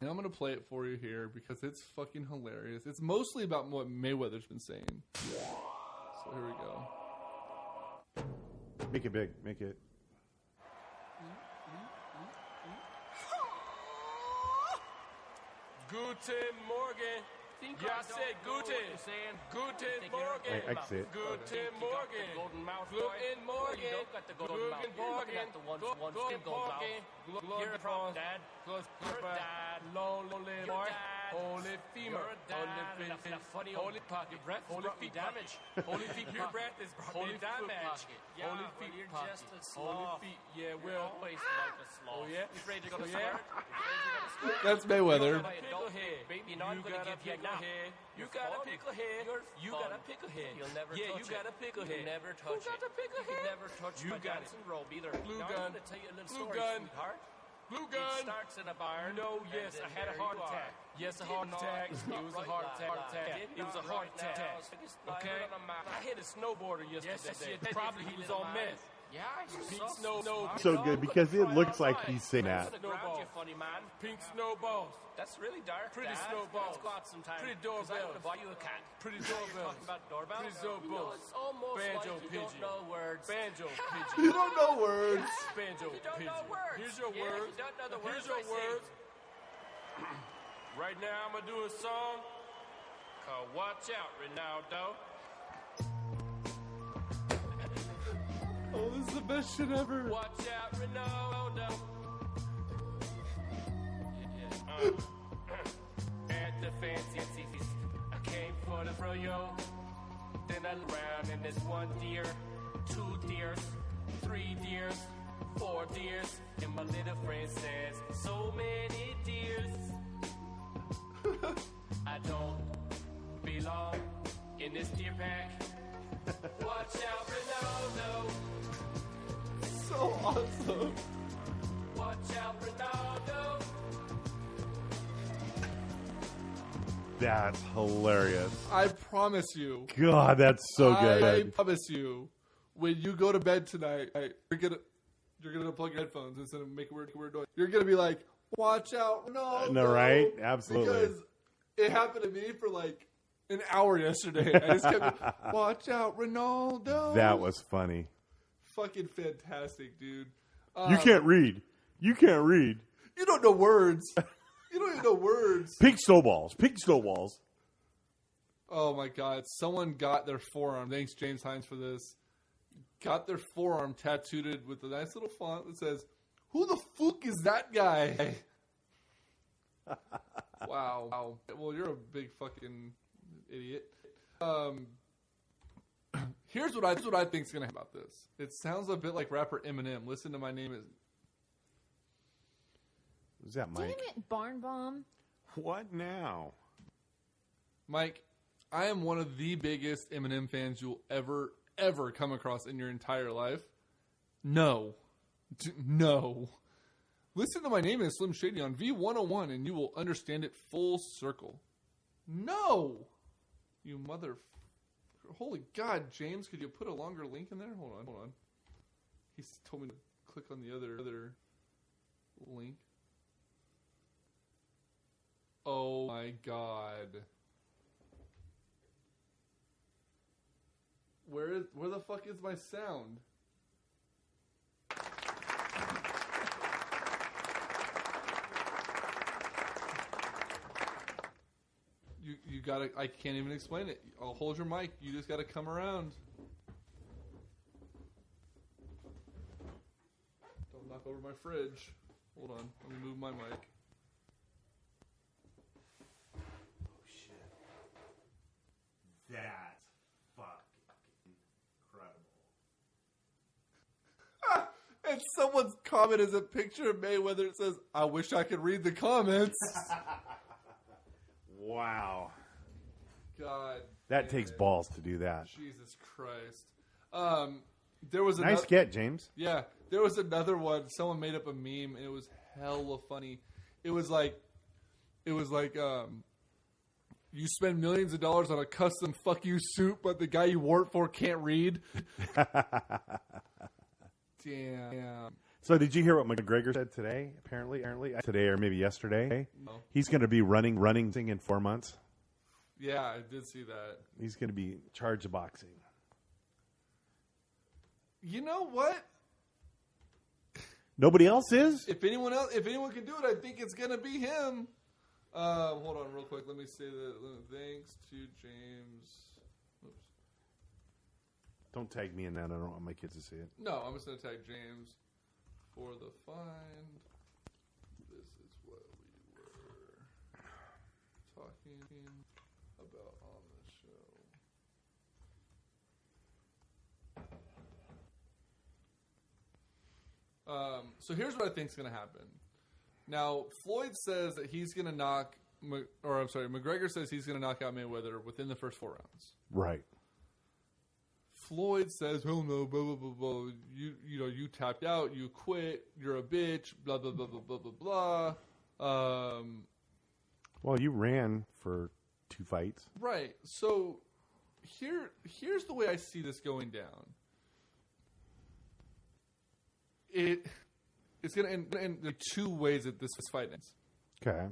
And I'm going to play it for you here because it's fucking hilarious. It's mostly about what Mayweather's been saying. So here we go. Make it big. Make it. Guten Morgen. Yeah, I said Guten. Guten Morgen. I see it. Guten Morgen. Guten Morgen. Guten Morgen. Guten Morgen. You're a problem, Dad. Your dad. Lonely Mark. Holy femur. Holy pocket. Holy feet damage. Holy feet. Your breath is holy damage. Holy feet. You're just a sloth. Holy feet. Yeah, we're always like a sloth. Oh yeah. You ready to go to start? That's Mayweather. Baby, not gonna give you now. You got a pickle head. You got a pickle head. You'll never touch it. You got a pickle head. You'll never touch it. You got a pickle head. You'll never touch my dancing robe either. Glue gun. I'm gonna tell you a little story, sweetheart. Glue gun. It starts in a barn. No, yes, I had a heart attack. Yes, a heart attack. It was a heart attack. It was a heart attack. Okay? I hit a snowboarder yesterday. Probably he was on meth. Yeah, pink snow. So good because it looks like he's saying that. Funny man. Pink snowballs. That's really dark. Pretty snowballs. Let's go out sometime. Pretty doorbells. I'm gonna buy you a cat. Pretty doorbells. Talking about doorbells. Pretty doorbells. It's almost banjo like you pigeon. Don't know words. Banjo pigeon. You don't know words. Banjo You don't pigeon. know words. Here's your words. You don't know the words. Here's your words. Right now, I'm going to do a song called Watch Out, Ronaldo. Oh, this is the best shit ever. Watch out, Ronaldo. At the fancy feast, I came for the fro-yo. Then I looked around and there's 1 deer, 2 deers, 3 deers, 4 deers. And my little friend says, so many deers. I don't belong in this deer pack. Watch out, Ronaldo. So awesome. Watch out, Ronaldo. That's hilarious. I promise you. God, that's so I good. promise you, when you go to bed tonight, you're gonna plug your headphones instead of make a weird noise. You're gonna be like, "Watch out, Ronaldo!" No, right? Absolutely. Because it happened to me for like an hour yesterday. I just kept, "Watch out, Ronaldo!" That was funny. fucking fantastic, dude. You can't read. You can't read. You don't know words. You don't even know words. Pig snowballs. Pig snowballs. Oh my God! Someone got their forearm. Thanks, James Hines, for this. Got their forearm tattooed with a nice little font that says, "Who the fuck is that guy?" Wow. Well, you're a big fucking idiot. Here's what I think's gonna happen about this. It sounds a bit like rapper Eminem. Listen to My Name Is. Is that Damn Mike? it, Barn Bomb. What now? Mike, I am one of the biggest Eminem fans you'll ever come across in your entire life. No. No. Listen to My Name Is Slim Shady on V101 and you will understand it full circle. No. You mother... Holy God, James, could you put a longer link in there? Hold on. He's told me to click on the other link. Oh my God. Where the fuck is my sound? You gotta, I can't even explain it. I'll hold your mic. You just gotta come around. Don't knock over my fridge. Hold on. Let me move my mic. Oh, shit. That's fucking incredible. And someone's comment is a picture of Mayweather. It says, "I wish I could read the comments." Wow. God. That damn takes it. balls to do that. Jesus Christ. There was Nice get, James. Yeah, there was another one. Someone made up a meme, and it was hella funny. It was like, you spend millions of dollars on a custom fuck you suit, but the guy you wore it for can't read. Damn. So did you hear what McGregor said today? Apparently today or maybe yesterday. No. He's going to be running in 4 months. Yeah, I did see that. He's going to be in charge of boxing. You know what? Nobody else is? If anyone can do it, I think it's gonna be him. Hold on, real quick. Let me say that. Thanks to James. Oops. Don't tag me in that. I don't want my kids to see it. No, I'm just gonna tag James for the find. This is what we were talking about on the show. So here's what I think is going to happen. Now, Floyd says that he's going to McGregor says he's going to knock out Mayweather within the first 4 rounds. Right. Floyd says, "Oh no, blah blah blah blah. You tapped out. You quit. You're a bitch. Blah blah blah blah blah blah blah." Well, you ran for 2 fights. Right. So here's the way I see this going down. It's going to end in the 2 ways that this fight ends. Okay.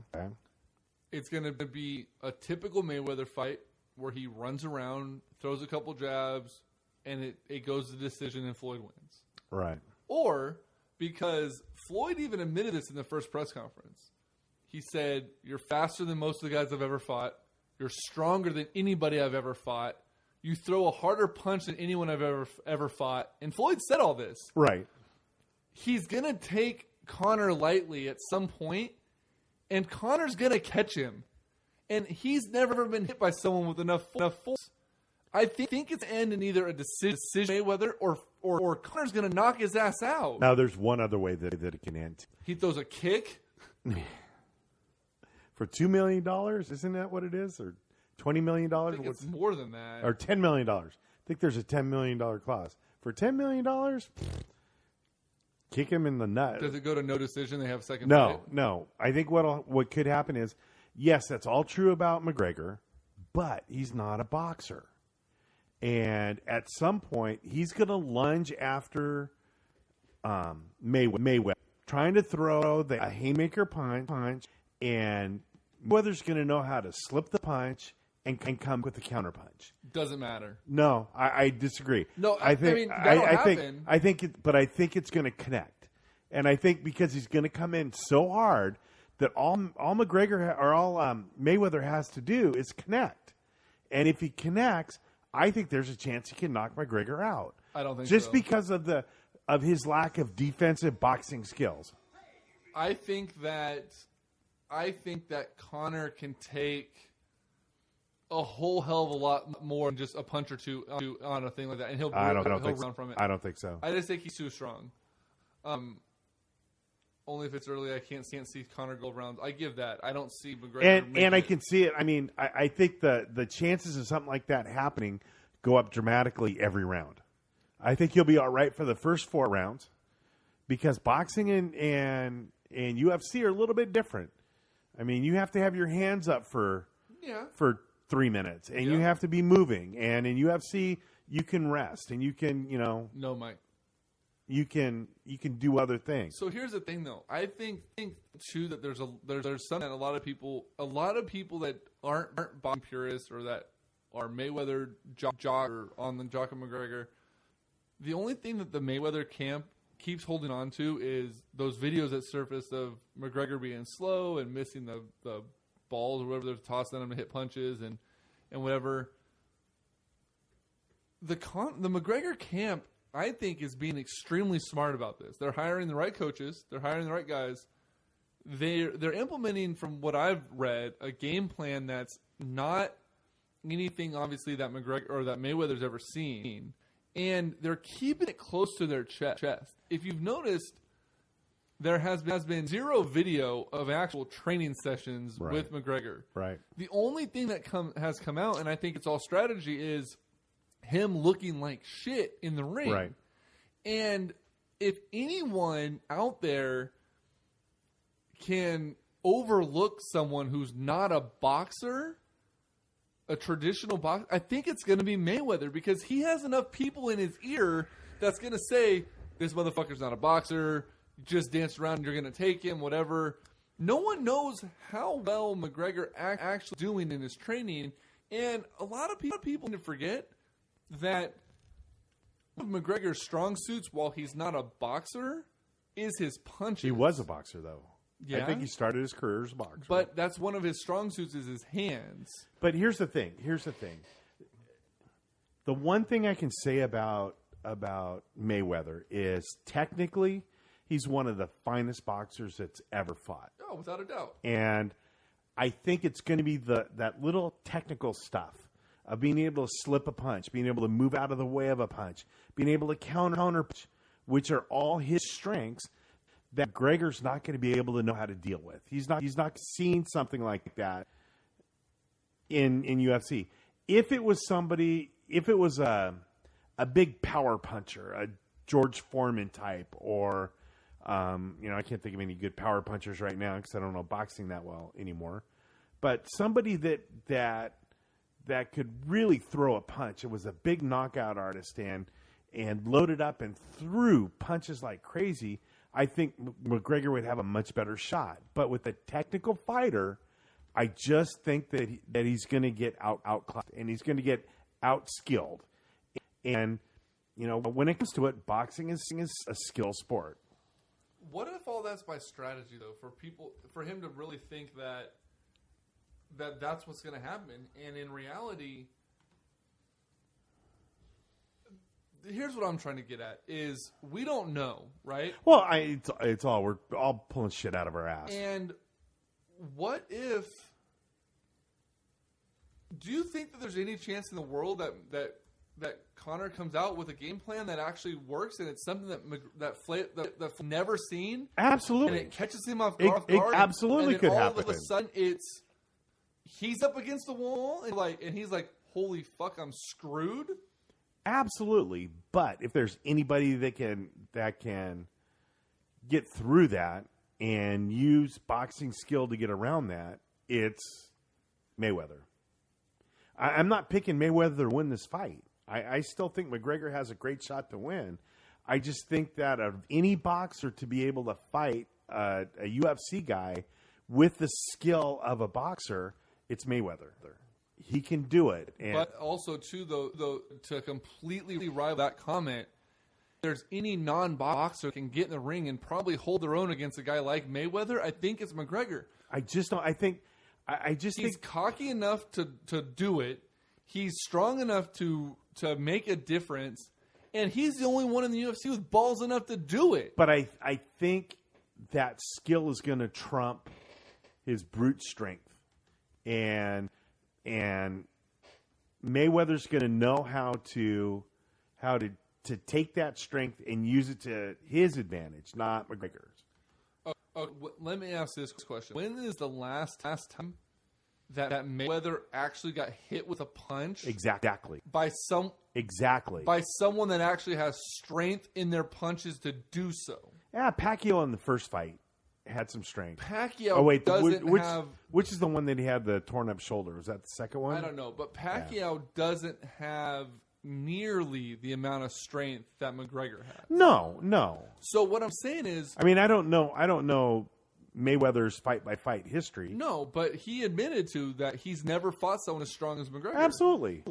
It's going to be a typical Mayweather fight where he runs around, throws a couple jabs, and it goes to decision and Floyd wins. Right. Or, because Floyd even admitted this in the first press conference, He said, "You're faster than most of the guys I've ever fought. You're stronger than anybody I've ever fought. You throw a harder punch than anyone I've ever fought." And Floyd said all this. Right. He's going to take Conor lightly at some point, and Conor's going to catch him. And he's never been hit by someone with enough force. I think it's end in either a decision Mayweather or Conor's going to knock his ass out. Now, there's one other way that it can end. He throws a kick. For $2 million, isn't that what it is? Or $20 million? I think it's more than that. Or $10 million. I think there's a $10 million clause. For $10 million, kick him in the nut. Does it go to no decision? They have second fight? No. I think what could happen is, yes, that's all true about McGregor, but he's not a boxer. And at some point, he's going to lunge after Mayweather, trying to throw a haymaker punch, and Mayweather's going to know how to slip the punch and come with the counter punch. Doesn't matter. No, I disagree. No, I think that'll happen. I think it's going to connect, and I think because he's going to come in so hard that all McGregor or all Mayweather has to do is connect, and if he connects, I think there's a chance he can knock McGregor out. I don't think just so. because of his lack of defensive boxing skills. I think that Conor can take a whole hell of a lot more than just a punch or two on a thing like that, and he'll run from it. I don't think so. I just think he's too strong. Only if it's early, I can't see Conor go rounds. I give that. I don't see McGregor. And I can see it. I mean, I think the chances of something like that happening go up dramatically every round. I think he'll be all right for the first 4 rounds because boxing and UFC are a little bit different. I mean, you have to have your hands up for 3 minutes, and you have to be moving. And in UFC, you can rest, and you can, No, Mike. You can do other things. So here's the thing, though. I think too that there's something that a lot of people that aren't boxing purists or that are Mayweather jogger on the jock of McGregor. The only thing that the Mayweather camp keeps holding on to is those videos that surfaced of McGregor being slow and missing the balls or whatever they're tossing at him to hit punches and whatever. The McGregor camp, I think, is being extremely smart about this. They're hiring the right coaches. They're hiring the right guys. They're implementing, from what I've read, a game plan that's not anything, obviously, that McGregor or that Mayweather's ever seen. And they're keeping it close to their chest. If you've noticed, there has been 0 video of actual training sessions with McGregor. Right. The only thing that has come out, and I think it's all strategy, is him looking like shit in the ring. Right. And if anyone out there can overlook someone who's not a boxer, a traditional boxer, I think it's going to be Mayweather, because he has enough people in his ear that's going to say, this motherfucker's not a boxer, just dance around and you're going to take him, whatever. No one knows how well McGregor actually doing in his training, and a lot of people need to forget that one of McGregor's strong suits, while he's not a boxer, is his punches. He was a boxer, though. Yeah? I think he started his career as a boxer. But that's one of his strong suits is his hands. But here's the thing. The one thing I can say about Mayweather is technically he's one of the finest boxers that's ever fought. Oh, without a doubt. And I think it's going to be that little technical stuff of being able to slip a punch, being able to move out of the way of a punch, being able to counter punch, which are all his strengths that Gregor's not going to be able to know how to deal with. He's not seeing something like that in UFC. If it was a big power puncher, a George Foreman type, or I can't think of any good power punchers right now because I don't know boxing that well anymore. But somebody that could really throw a punch. It was a big knockout artist and loaded up and threw punches like crazy. I think McGregor would have a much better shot. But with a technical fighter, I just think that he's going to get outclassed and he's going to get outskilled. And when it comes to it, boxing is a skill sport. What if all that's by strategy, though, for him to really think that's what's going to happen, and in reality, here's what I'm trying to get at: is we don't know, right? Well, we're all pulling shit out of our ass. And what if? Do you think that there's any chance in the world that Conor comes out with a game plan that actually works, and it's something that's never seen? Absolutely. And it catches him off guard. It absolutely and could all happen. All of a sudden, he's up against the wall, and he's like, "Holy fuck, I'm screwed." Absolutely. But if there's anybody that can get through that and use boxing skill to get around that, it's Mayweather. I'm not picking Mayweather to win this fight. I still think McGregor has a great shot to win. I just think that of any boxer to be able to fight a UFC guy with the skill of a boxer, it's Mayweather. He can do it. But also, too, though, to completely rival that comment, there's any non-boxer that can get in the ring and probably hold their own against a guy like Mayweather, I think it's McGregor. I just don't. I think he's cocky enough to do it. He's strong enough to make a difference, and he's the only one in the UFC with balls enough to do it. But I think that skill is going to trump his brute strength, and Mayweather's going to know how to take that strength and use it to his advantage, not McGregor's. Let me ask this question: when is the last time that Mayweather actually got hit with a punch? Exactly. By someone that actually has strength in their punches to do so. Yeah, Pacquiao in the first fight had some strength. Pacquiao doesn't have... Which is the one that he had the torn up shoulder? Was that the second one? I don't know, but Pacquiao doesn't have nearly the amount of strength that McGregor has. No. So what I'm saying is... I mean, I don't know Mayweather's fight-by-fight history. No, but he admitted to that he's never fought someone as strong as McGregor. Absolutely.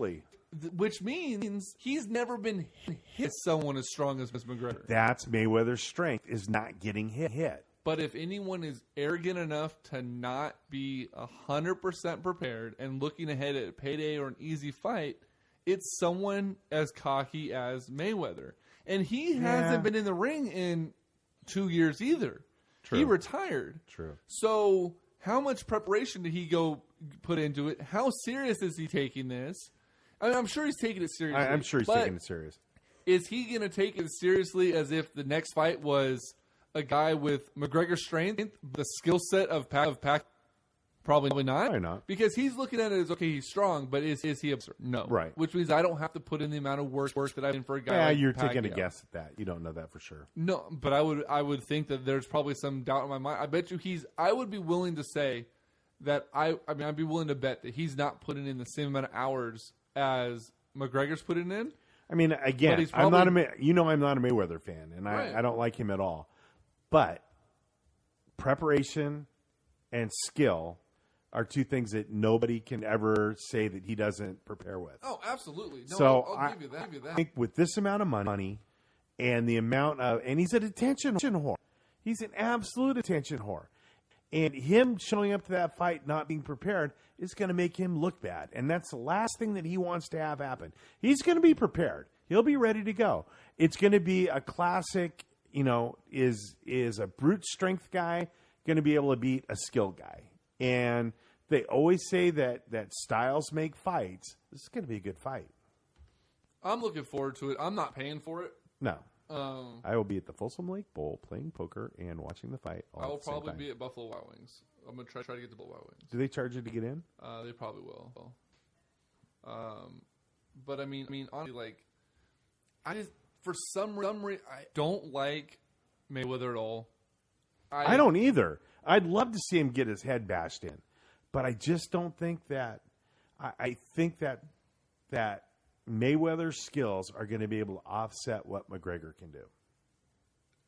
Which means he's never been hit someone as strong as McGregor. That's Mayweather's strength, is not getting hit. But if anyone is arrogant enough to not be 100% prepared and looking ahead at a payday or an easy fight, it's someone as cocky as Mayweather. And he hasn't been in the ring in 2 years either. True. He retired. True. So how much preparation did he go put into it? How serious is he taking this? I mean, I'm sure he's taking it seriously. I'm sure he's taking it serious. Is he going to take it seriously as if the next fight was a guy with McGregor's strength, the skill set of Pac? Probably not. Probably not. Because he's looking at it as, okay, he's strong, but is he absurd? No. Right. Which means I don't have to put in the amount of work that I've been for a guy Yeah, like you're Pacquiao. taking a guess at that. You don't know that for sure. No, but I would think that there's probably some doubt in my mind. I bet you I would be willing to say that I'd be willing to bet that he's not putting in the same amount of hours as McGregor's putting in. I mean, again, I'm not a Mayweather fan, and I don't like him at all. But preparation and skill are two things that nobody can ever say that he doesn't prepare with. Oh, absolutely. No, so I'll give you that. I think with this amount of money and the amount of, and he's an attention whore. He's an absolute attention whore. And him showing up to that fight not being prepared is going to make him look bad. And that's the last thing that he wants to have happen. He's going to be prepared. He'll be ready to go. It's going to be a classic, is a brute strength guy going to be able to beat a skilled guy? And they always say that styles make fights. This is going to be a good fight. I'm looking forward to it. I'm not paying for it. No. I will be at the Folsom Lake Bowl playing poker and watching the fight. I will probably be at Buffalo Wild Wings. I'm going to try to get to Buffalo Wild Wings. Do they charge you to get in? They probably will. But I mean, honestly, for some reason, I don't like Mayweather at all. I don't either. I'd love to see him get his head bashed in, but I just don't think that. I think that Mayweather's skills are going to be able to offset what McGregor can do.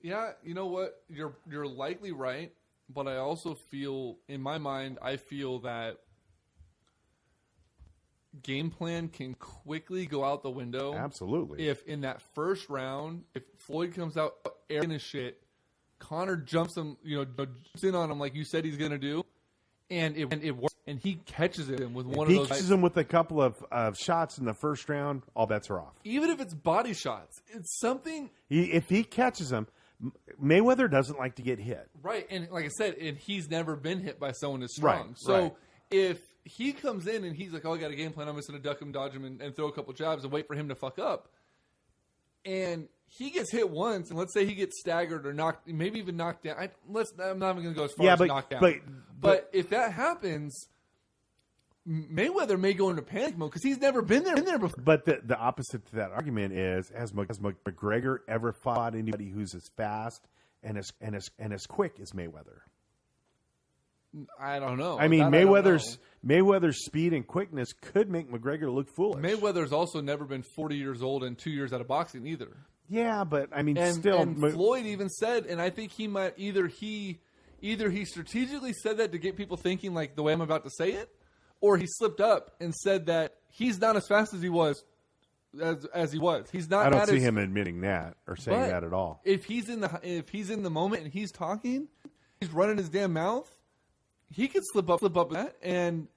Yeah, you know what? You're likely right, but I also feel, in my mind, that game plan can quickly go out the window. Absolutely. If in that first round, if Floyd comes out arrogant as shit, Conor jumps him, jumps in on him like you said he's going to do, and it works. And he catches him with one of those. He catches him with a couple of shots in the first round, all bets are off. Even if it's body shots, it's something. If he catches him, Mayweather doesn't like to get hit. Right, and like I said, and he's never been hit by someone as strong. Right, So right. if he comes in and he's like, "Oh, I got a game plan. I'm just going to duck him, dodge him, and throw a couple jabs and wait for him to fuck up," and he gets hit once, and let's say he gets staggered or knocked, maybe even knocked down. I'm not even going to go as far as knocked down. But if that happens, Mayweather may go into panic mode because he's never been there before. But the opposite to that argument is, has McGregor ever fought anybody who's as fast and as quick as Mayweather? I don't know. I mean, That I don't know. Mayweather's speed and quickness could make McGregor look foolish. Mayweather's also never been 40 years old and 2 years out of boxing either. Yeah, but I mean, And still, Floyd even said, and I think he might either he strategically said that to get people thinking like the way I'm about to say it, or he slipped up and said that he's not as fast as he was. As he was, he's not. I don't see him admitting that or saying but that at all. If he's in the moment and he's talking, he's running his damn mouth. He could slip up with that, and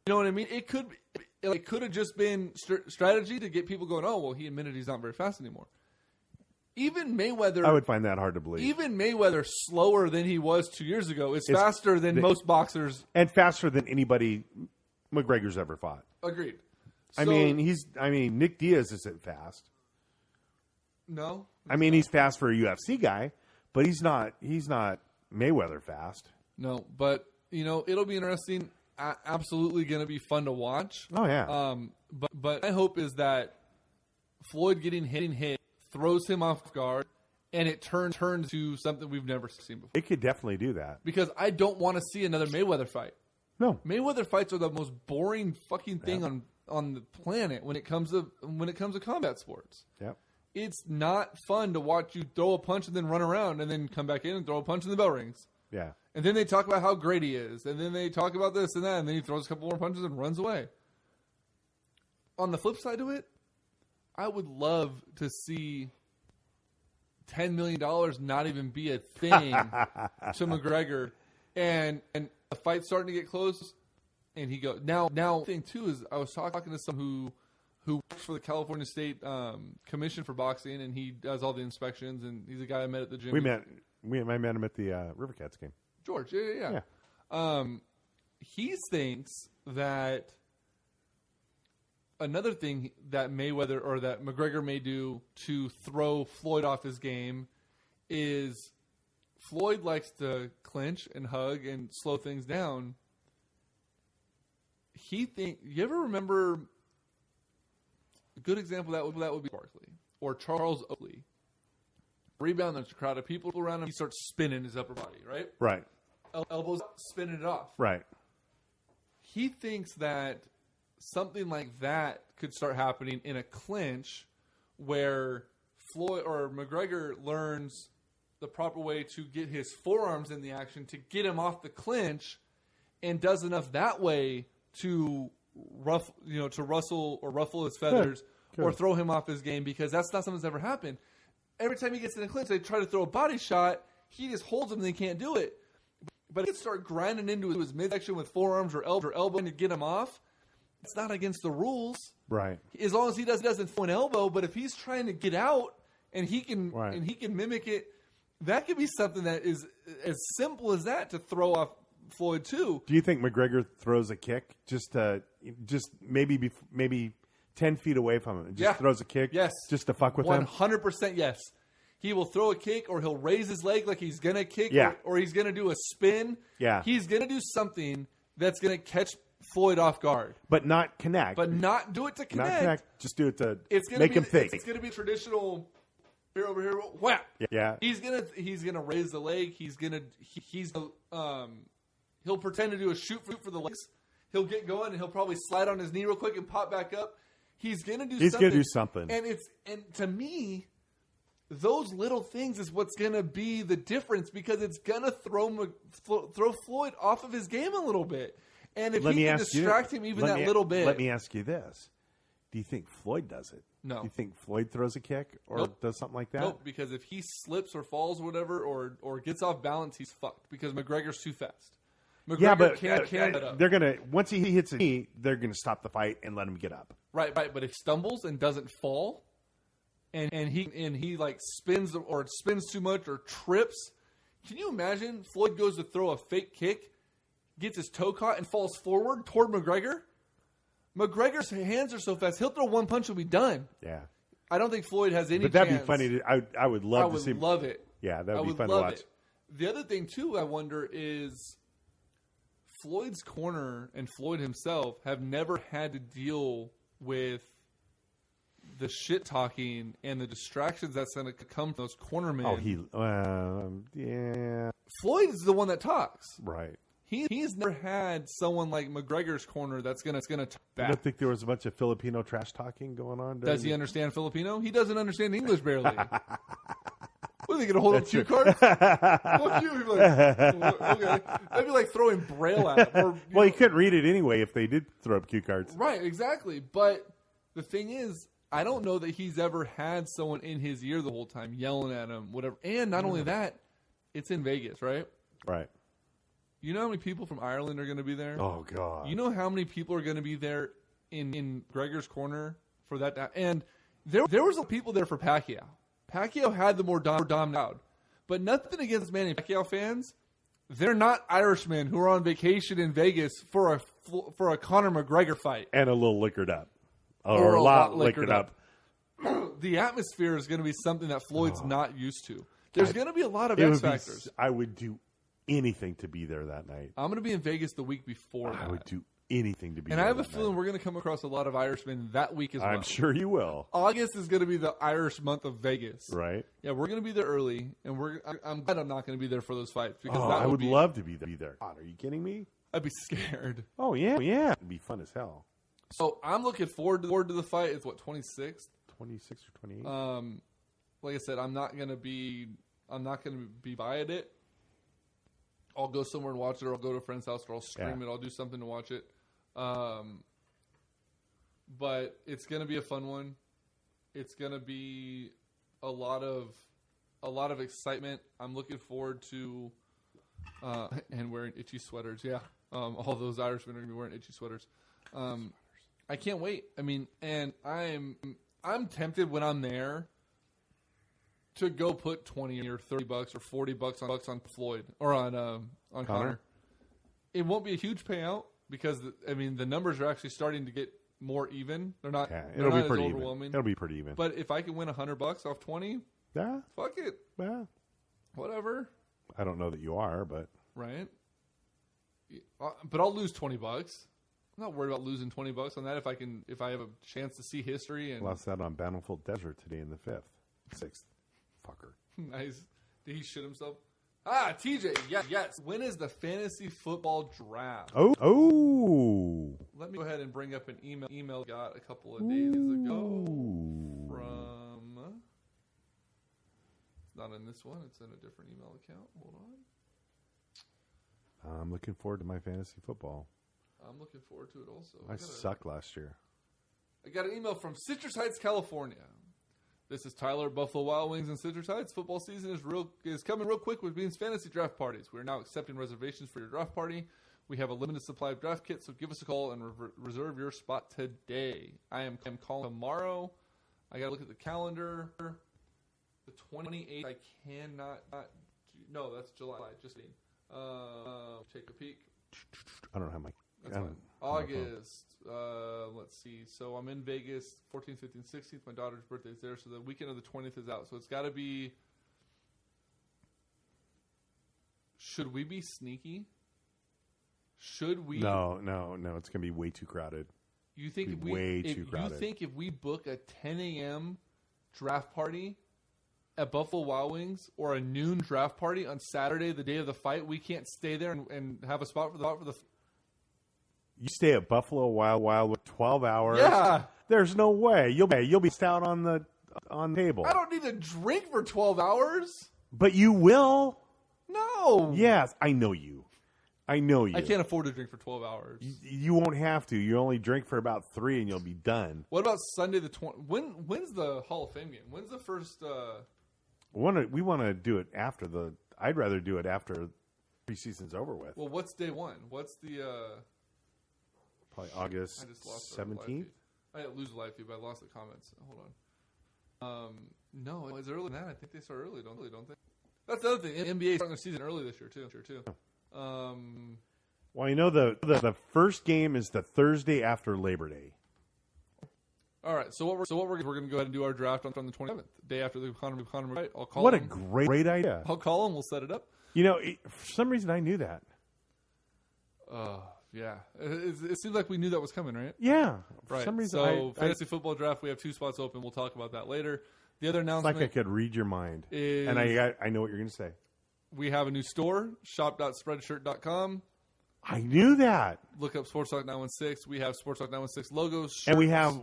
you know what I mean. It could have just been strategy to get people going. Oh well, he admitted he's not very fast anymore. Even Mayweather, I would find that hard to believe. Even Mayweather, slower than he was 2 years ago, is faster than most boxers, and faster than anybody McGregor's ever fought. Agreed. I mean, Nick Diaz isn't fast. No. I mean, he's fast for a UFC guy, but he's not Mayweather fast. No, but it'll be interesting. Absolutely going to be fun to watch. Oh yeah. But my hope is that Floyd getting hit throws him off guard, and it turns to something we've never seen before. It could definitely do that. Because I don't want to see another Mayweather fight. No. Mayweather fights are the most boring fucking thing on the planet when it comes to combat sports. Yep. It's not fun to watch you throw a punch and then run around and then come back in and throw a punch and the bell rings. Yeah. And then they talk about how great he is. And then they talk about this and that. And then he throws a couple more punches and runs away. On the flip side to it, I would love to see $10 million not even be a thing to McGregor. And the fight's starting to get close. And he goes, now the thing too is I was talking to someone who works for the California State Commission for Boxing, and he does all the inspections, and he's a guy I met at the gym. I met him at the River Cats game. George, yeah. He thinks that another thing that Mayweather or that McGregor may do to throw Floyd off his game is Floyd likes to clinch and hug and slow things down. You ever remember a good example that would be Barkley or Charles Oakley. Rebound, there's a crowd of people around him. He starts spinning his upper body, right? Right. Elbows up, spinning it off. Right. He thinks that something like that could start happening in a clinch where Floyd or McGregor learns the proper way to get his forearms in the action to get him off the clinch and does enough that way to ruffle his feathers or throw him off his game, because that's not something that's ever happened. Every time he gets in a clinch, they try to throw a body shot. He just holds him and they can't do it. But he can start grinding into his midsection with forearms or elbow to get him off. It's not against the rules. Right. As long as he doesn't throw an elbow, but if he's trying to get out and he can mimic it, that could be something that is as simple as that to throw off Floyd too. Do you think McGregor throws a kick just maybe 10 feet away from him? Just throws a kick? Yes. Just to fuck with him? 100% yes. He will throw a kick, or he'll raise his leg like he's going to kick, or he's going to do a spin. Yeah. He's going to do something that's going to catch Floyd off guard. But not connect. But not do it to connect. Not connect. Just do it to make him think. It's going to be traditional here over here. Whap. Yeah. He's gonna raise the leg. He'll pretend to do a shoot for the legs. He'll get going and he'll probably slide on his knee real quick and pop back up. He's gonna do something. And to me, those little things is what's gonna be the difference, because it's gonna throw Floyd off of his game a little bit. And if he can distract him even that little bit. Let me ask you this. Do you think Floyd does it? No. Do you think Floyd throws a kick or Nope. does something like that? Nope, because if he slips or falls or whatever or gets off balance, he's fucked because McGregor's too fast. McGregor Yeah, but can't get up. they're gonna once he hits a knee, they're gonna stop the fight and let him get up. Right. But if he stumbles and doesn't fall, and he like spins too much or trips, can you imagine Floyd goes to throw a fake kick, gets his toe caught and falls forward toward McGregor? McGregor's hands are so fast, he'll throw one punch and be done. Yeah, I don't think Floyd has any but that'd chance. be funny. I would love to see. I would love it. Yeah, that I would be would fun to love watch. it. The other thing, too, I wonder is Floyd's corner and Floyd himself have never had to deal with the shit talking and the distractions that's going to come from those cornermen. Yeah, Floyd is the one that talks. right. He's never had someone like McGregor's corner that's going to talk I back. don't think there was a bunch of Filipino trash talking going on. Does he understand Filipino? He doesn't understand English barely. What are they going to hold up cue cards? Fuck you. He'd be like, okay. That'd be like throwing Braille at him. Or, Well, he couldn't read it anyway if they did throw up cue cards. Right, exactly. But the thing is, I don't know that he's ever had someone in his ear the whole time yelling at him, whatever. And not only that, it's in Vegas, right? Right. You know how many people from Ireland are going to be there? Oh God. You know how many people are going to be there in Gregor's corner for that? And there was people there for Pacquiao. Pacquiao had the more dominant crowd. But nothing against Manny Pacquiao fans. They're not Irishmen who are on vacation in Vegas for a Conor McGregor fight. And a little liquored up. Or a lot liquored up. The atmosphere is going to be something that Floyd's not used to. There's going to be a lot of X factors. I would do anything to be there that night. I'm going to be in Vegas the week before I that. would do anything to be And there. I have a that feeling night. we're going to come across a lot of Irishmen that week as well. I'm sure you will. August is going to be the Irish month of Vegas. Right? Yeah, we're going to be there early, and I'm glad I'm not going to be there for those fights because I would love to be there. God, are you kidding me? I'd be scared. Oh yeah, yeah. It'd be fun as hell. So I'm looking forward to the fight. It's what, 26th? 26 or 28. Like I said, I'm not going to be by at it. I'll go somewhere and watch it, or I'll go to a friend's house, or I'll stream it. I'll do something to watch it. But it's going to be a fun one. It's going to be a lot of excitement. I'm looking forward to and wearing itchy sweaters. Yeah, all those Irishmen are going to be wearing itchy sweaters. I can't wait. I mean, and I'm tempted when I'm there to go put $20 or $30 or $40 on Floyd or on Conor. It won't be a huge payout because the numbers are actually starting to get more even. They're not. Yeah, they're it'll not be pretty as even. overwhelming. It'll be pretty even. But if I can win $100 off 20, yeah, fuck it. yeah. Whatever. I don't know that you are, but Right. But I'll lose $20. I'm not worried about losing $20 on that if I have a chance to see history and lost that on Bountiful Desert today in the 6th. Fucker. Nice. Did he shit himself? TJ, yes. When is the fantasy football draft? Oh. Let me go ahead and bring up an email got a couple of days ago from. It's not in this one. It's in a different email account. Hold on. I'm looking forward to my fantasy football. I'm looking forward to it also. I sucked last year. I got an email from Citrus Heights, California. This is Tyler, Buffalo Wild Wings in Citrus Heights. Football season is coming real quick with Beans Fantasy Draft Parties. We are now accepting reservations for your draft party. We have a limited supply of draft kits, so give us a call and reserve your spot today. I am calling tomorrow. I got to look at the calendar. The 28th, I cannot. No, that's July. Just kidding. Take a peek. I don't have my. That's fine. August. Let's see. So I'm in Vegas 14th, 15th, 16th. My daughter's birthday's there. So the weekend of the 20th is out. So it's got to be. Should we be sneaky? Should we? No. It's going to be way too crowded. You think if we way too crowded. You think if we book a 10 a.m. draft party at Buffalo Wild Wings or a noon draft party on Saturday, the day of the fight, we can't stay there and have a spot for the. You stay at Buffalo Wild with 12 hours. Yeah. There's no way you'll be stout on the table. I don't need to drink for 12 hours. But you will. No. Yes, I know you. I know you. I can't afford to drink for 12 hours. You won't have to. You only drink for about 3 and you'll be done. What about Sunday the 20th? When's the Hall of Fame game? When's the first? We want to do it after the. I'd rather do it after preseason's over with. Well, what's day one? What's the? Probably August I just lost 17th. I didn't lose a live feed, but I lost the comments. Hold on. No, it's earlier than that. I think they start early, don't they? That's the other thing. NBA starting their season early this year too. Well, you know the first game is the Thursday after Labor Day. All right. So what we're going to go ahead and do our draft on the 27th, day after the Conor McGregor. I'll call. What him. a great idea! I'll call him. We'll set it up. You know, for some reason I knew that. Yeah. It seems like we knew that was coming, right? Yeah. For Right. some reason, So fantasy football draft, we have 2 spots open. We'll talk about that later. The other it's announcement, like I could read your mind, is and I know what you're going to say. we have a new store, shop.spreadshirt.com. I knew that. Look up Sports Talk 916. We have Sports Talk 916 logos. Shirts. And we have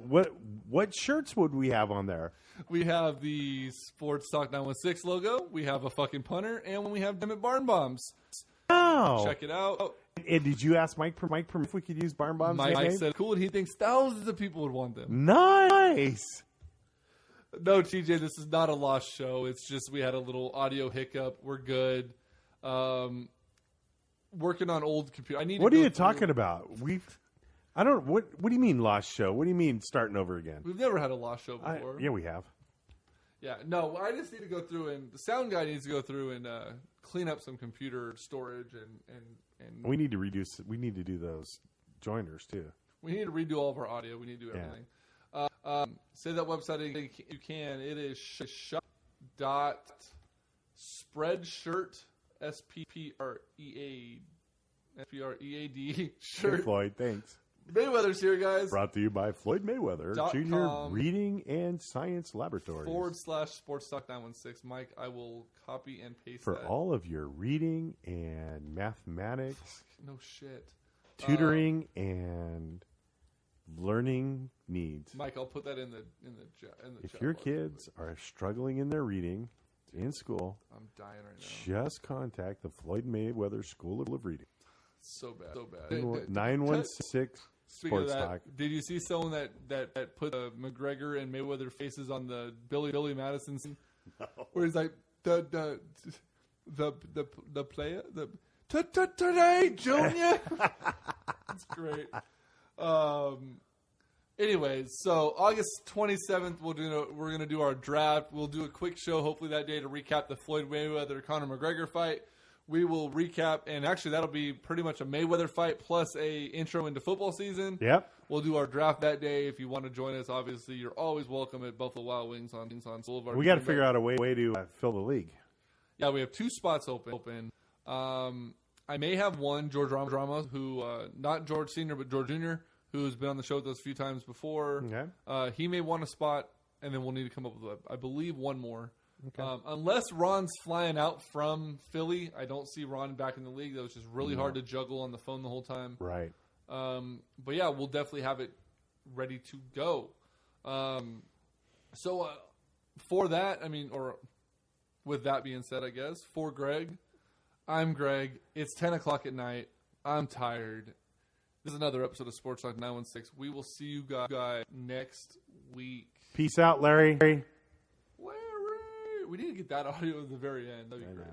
what shirts would we have on there? We have the Sports Talk 916 logo. We have a fucking punter, and we have them at Barn Bombs. Oh, Check it out. And did you ask Mike if we could use Barn Bombs? Mike said cool, and he thinks thousands of people would want them. Nice. No, TJ, this is not a lost show. It's just we had a little audio hiccup. We're good. Working on old computer. What are you talking about? I don't. What do you mean lost show? What do you mean starting over again? We've never had a lost show before. Yeah, we have. Yeah, no, I just need to go through, and the sound guy needs to go through and clean up some computer storage and We need to reduce. We need to do those joiners too. we need to redo all of our audio. We need to do everything. Say that website again. You can. It is shop.spreadshirt SPREAD shirt. Hey, Floyd, thanks. Mayweather's here, guys. Brought to you by Floyd Mayweather, Junior .com Reading and Science Laboratories. /Sports Talk 916. Mike, I will copy and paste For that. all of your reading and mathematics, No shit. tutoring, and learning needs. Mike, I'll put that in the If chat your box. kids are struggling in their reading in school, I'm dying right now. just contact the Floyd Mayweather School of Reading. So bad. 916 Speaking of Sports that, Talk. did you see someone that put McGregor and Mayweather faces on the Billy Madison scene? No. Where he's like the player today, Junior. That's great. Anyways, so August 27th, we're gonna do our draft. We'll do a quick show, hopefully that day, to recap the Floyd Mayweather Conor McGregor fight. We will recap, and actually that'll be pretty much a Mayweather fight plus a intro into football season. Yep. We'll do our draft that day. If you want to join us, obviously you're always welcome at Buffalo Wild Wings on Boulevard. We got to figure out a way to fill the league. Yeah, we have 2 spots open. I may have one, George Rama, who not George Sr. but George Jr., who's been on the show with us a few times before. Okay. He may want a spot, and then we'll need to come up with, I believe, one more. Okay. Unless Ron's flying out from Philly, I don't see Ron back in the league. That was just really hard to juggle on the phone the whole time. Right. But yeah, we'll definitely have it ready to go. So for that, or with that being said, I guess, for Greg, I'm Greg. It's 10 o'clock at night. I'm tired. This is another episode of Sports Talk 916. We will see you guys next week. Peace out, Larry. Larry! We need to get that audio at the very end. That'd be great.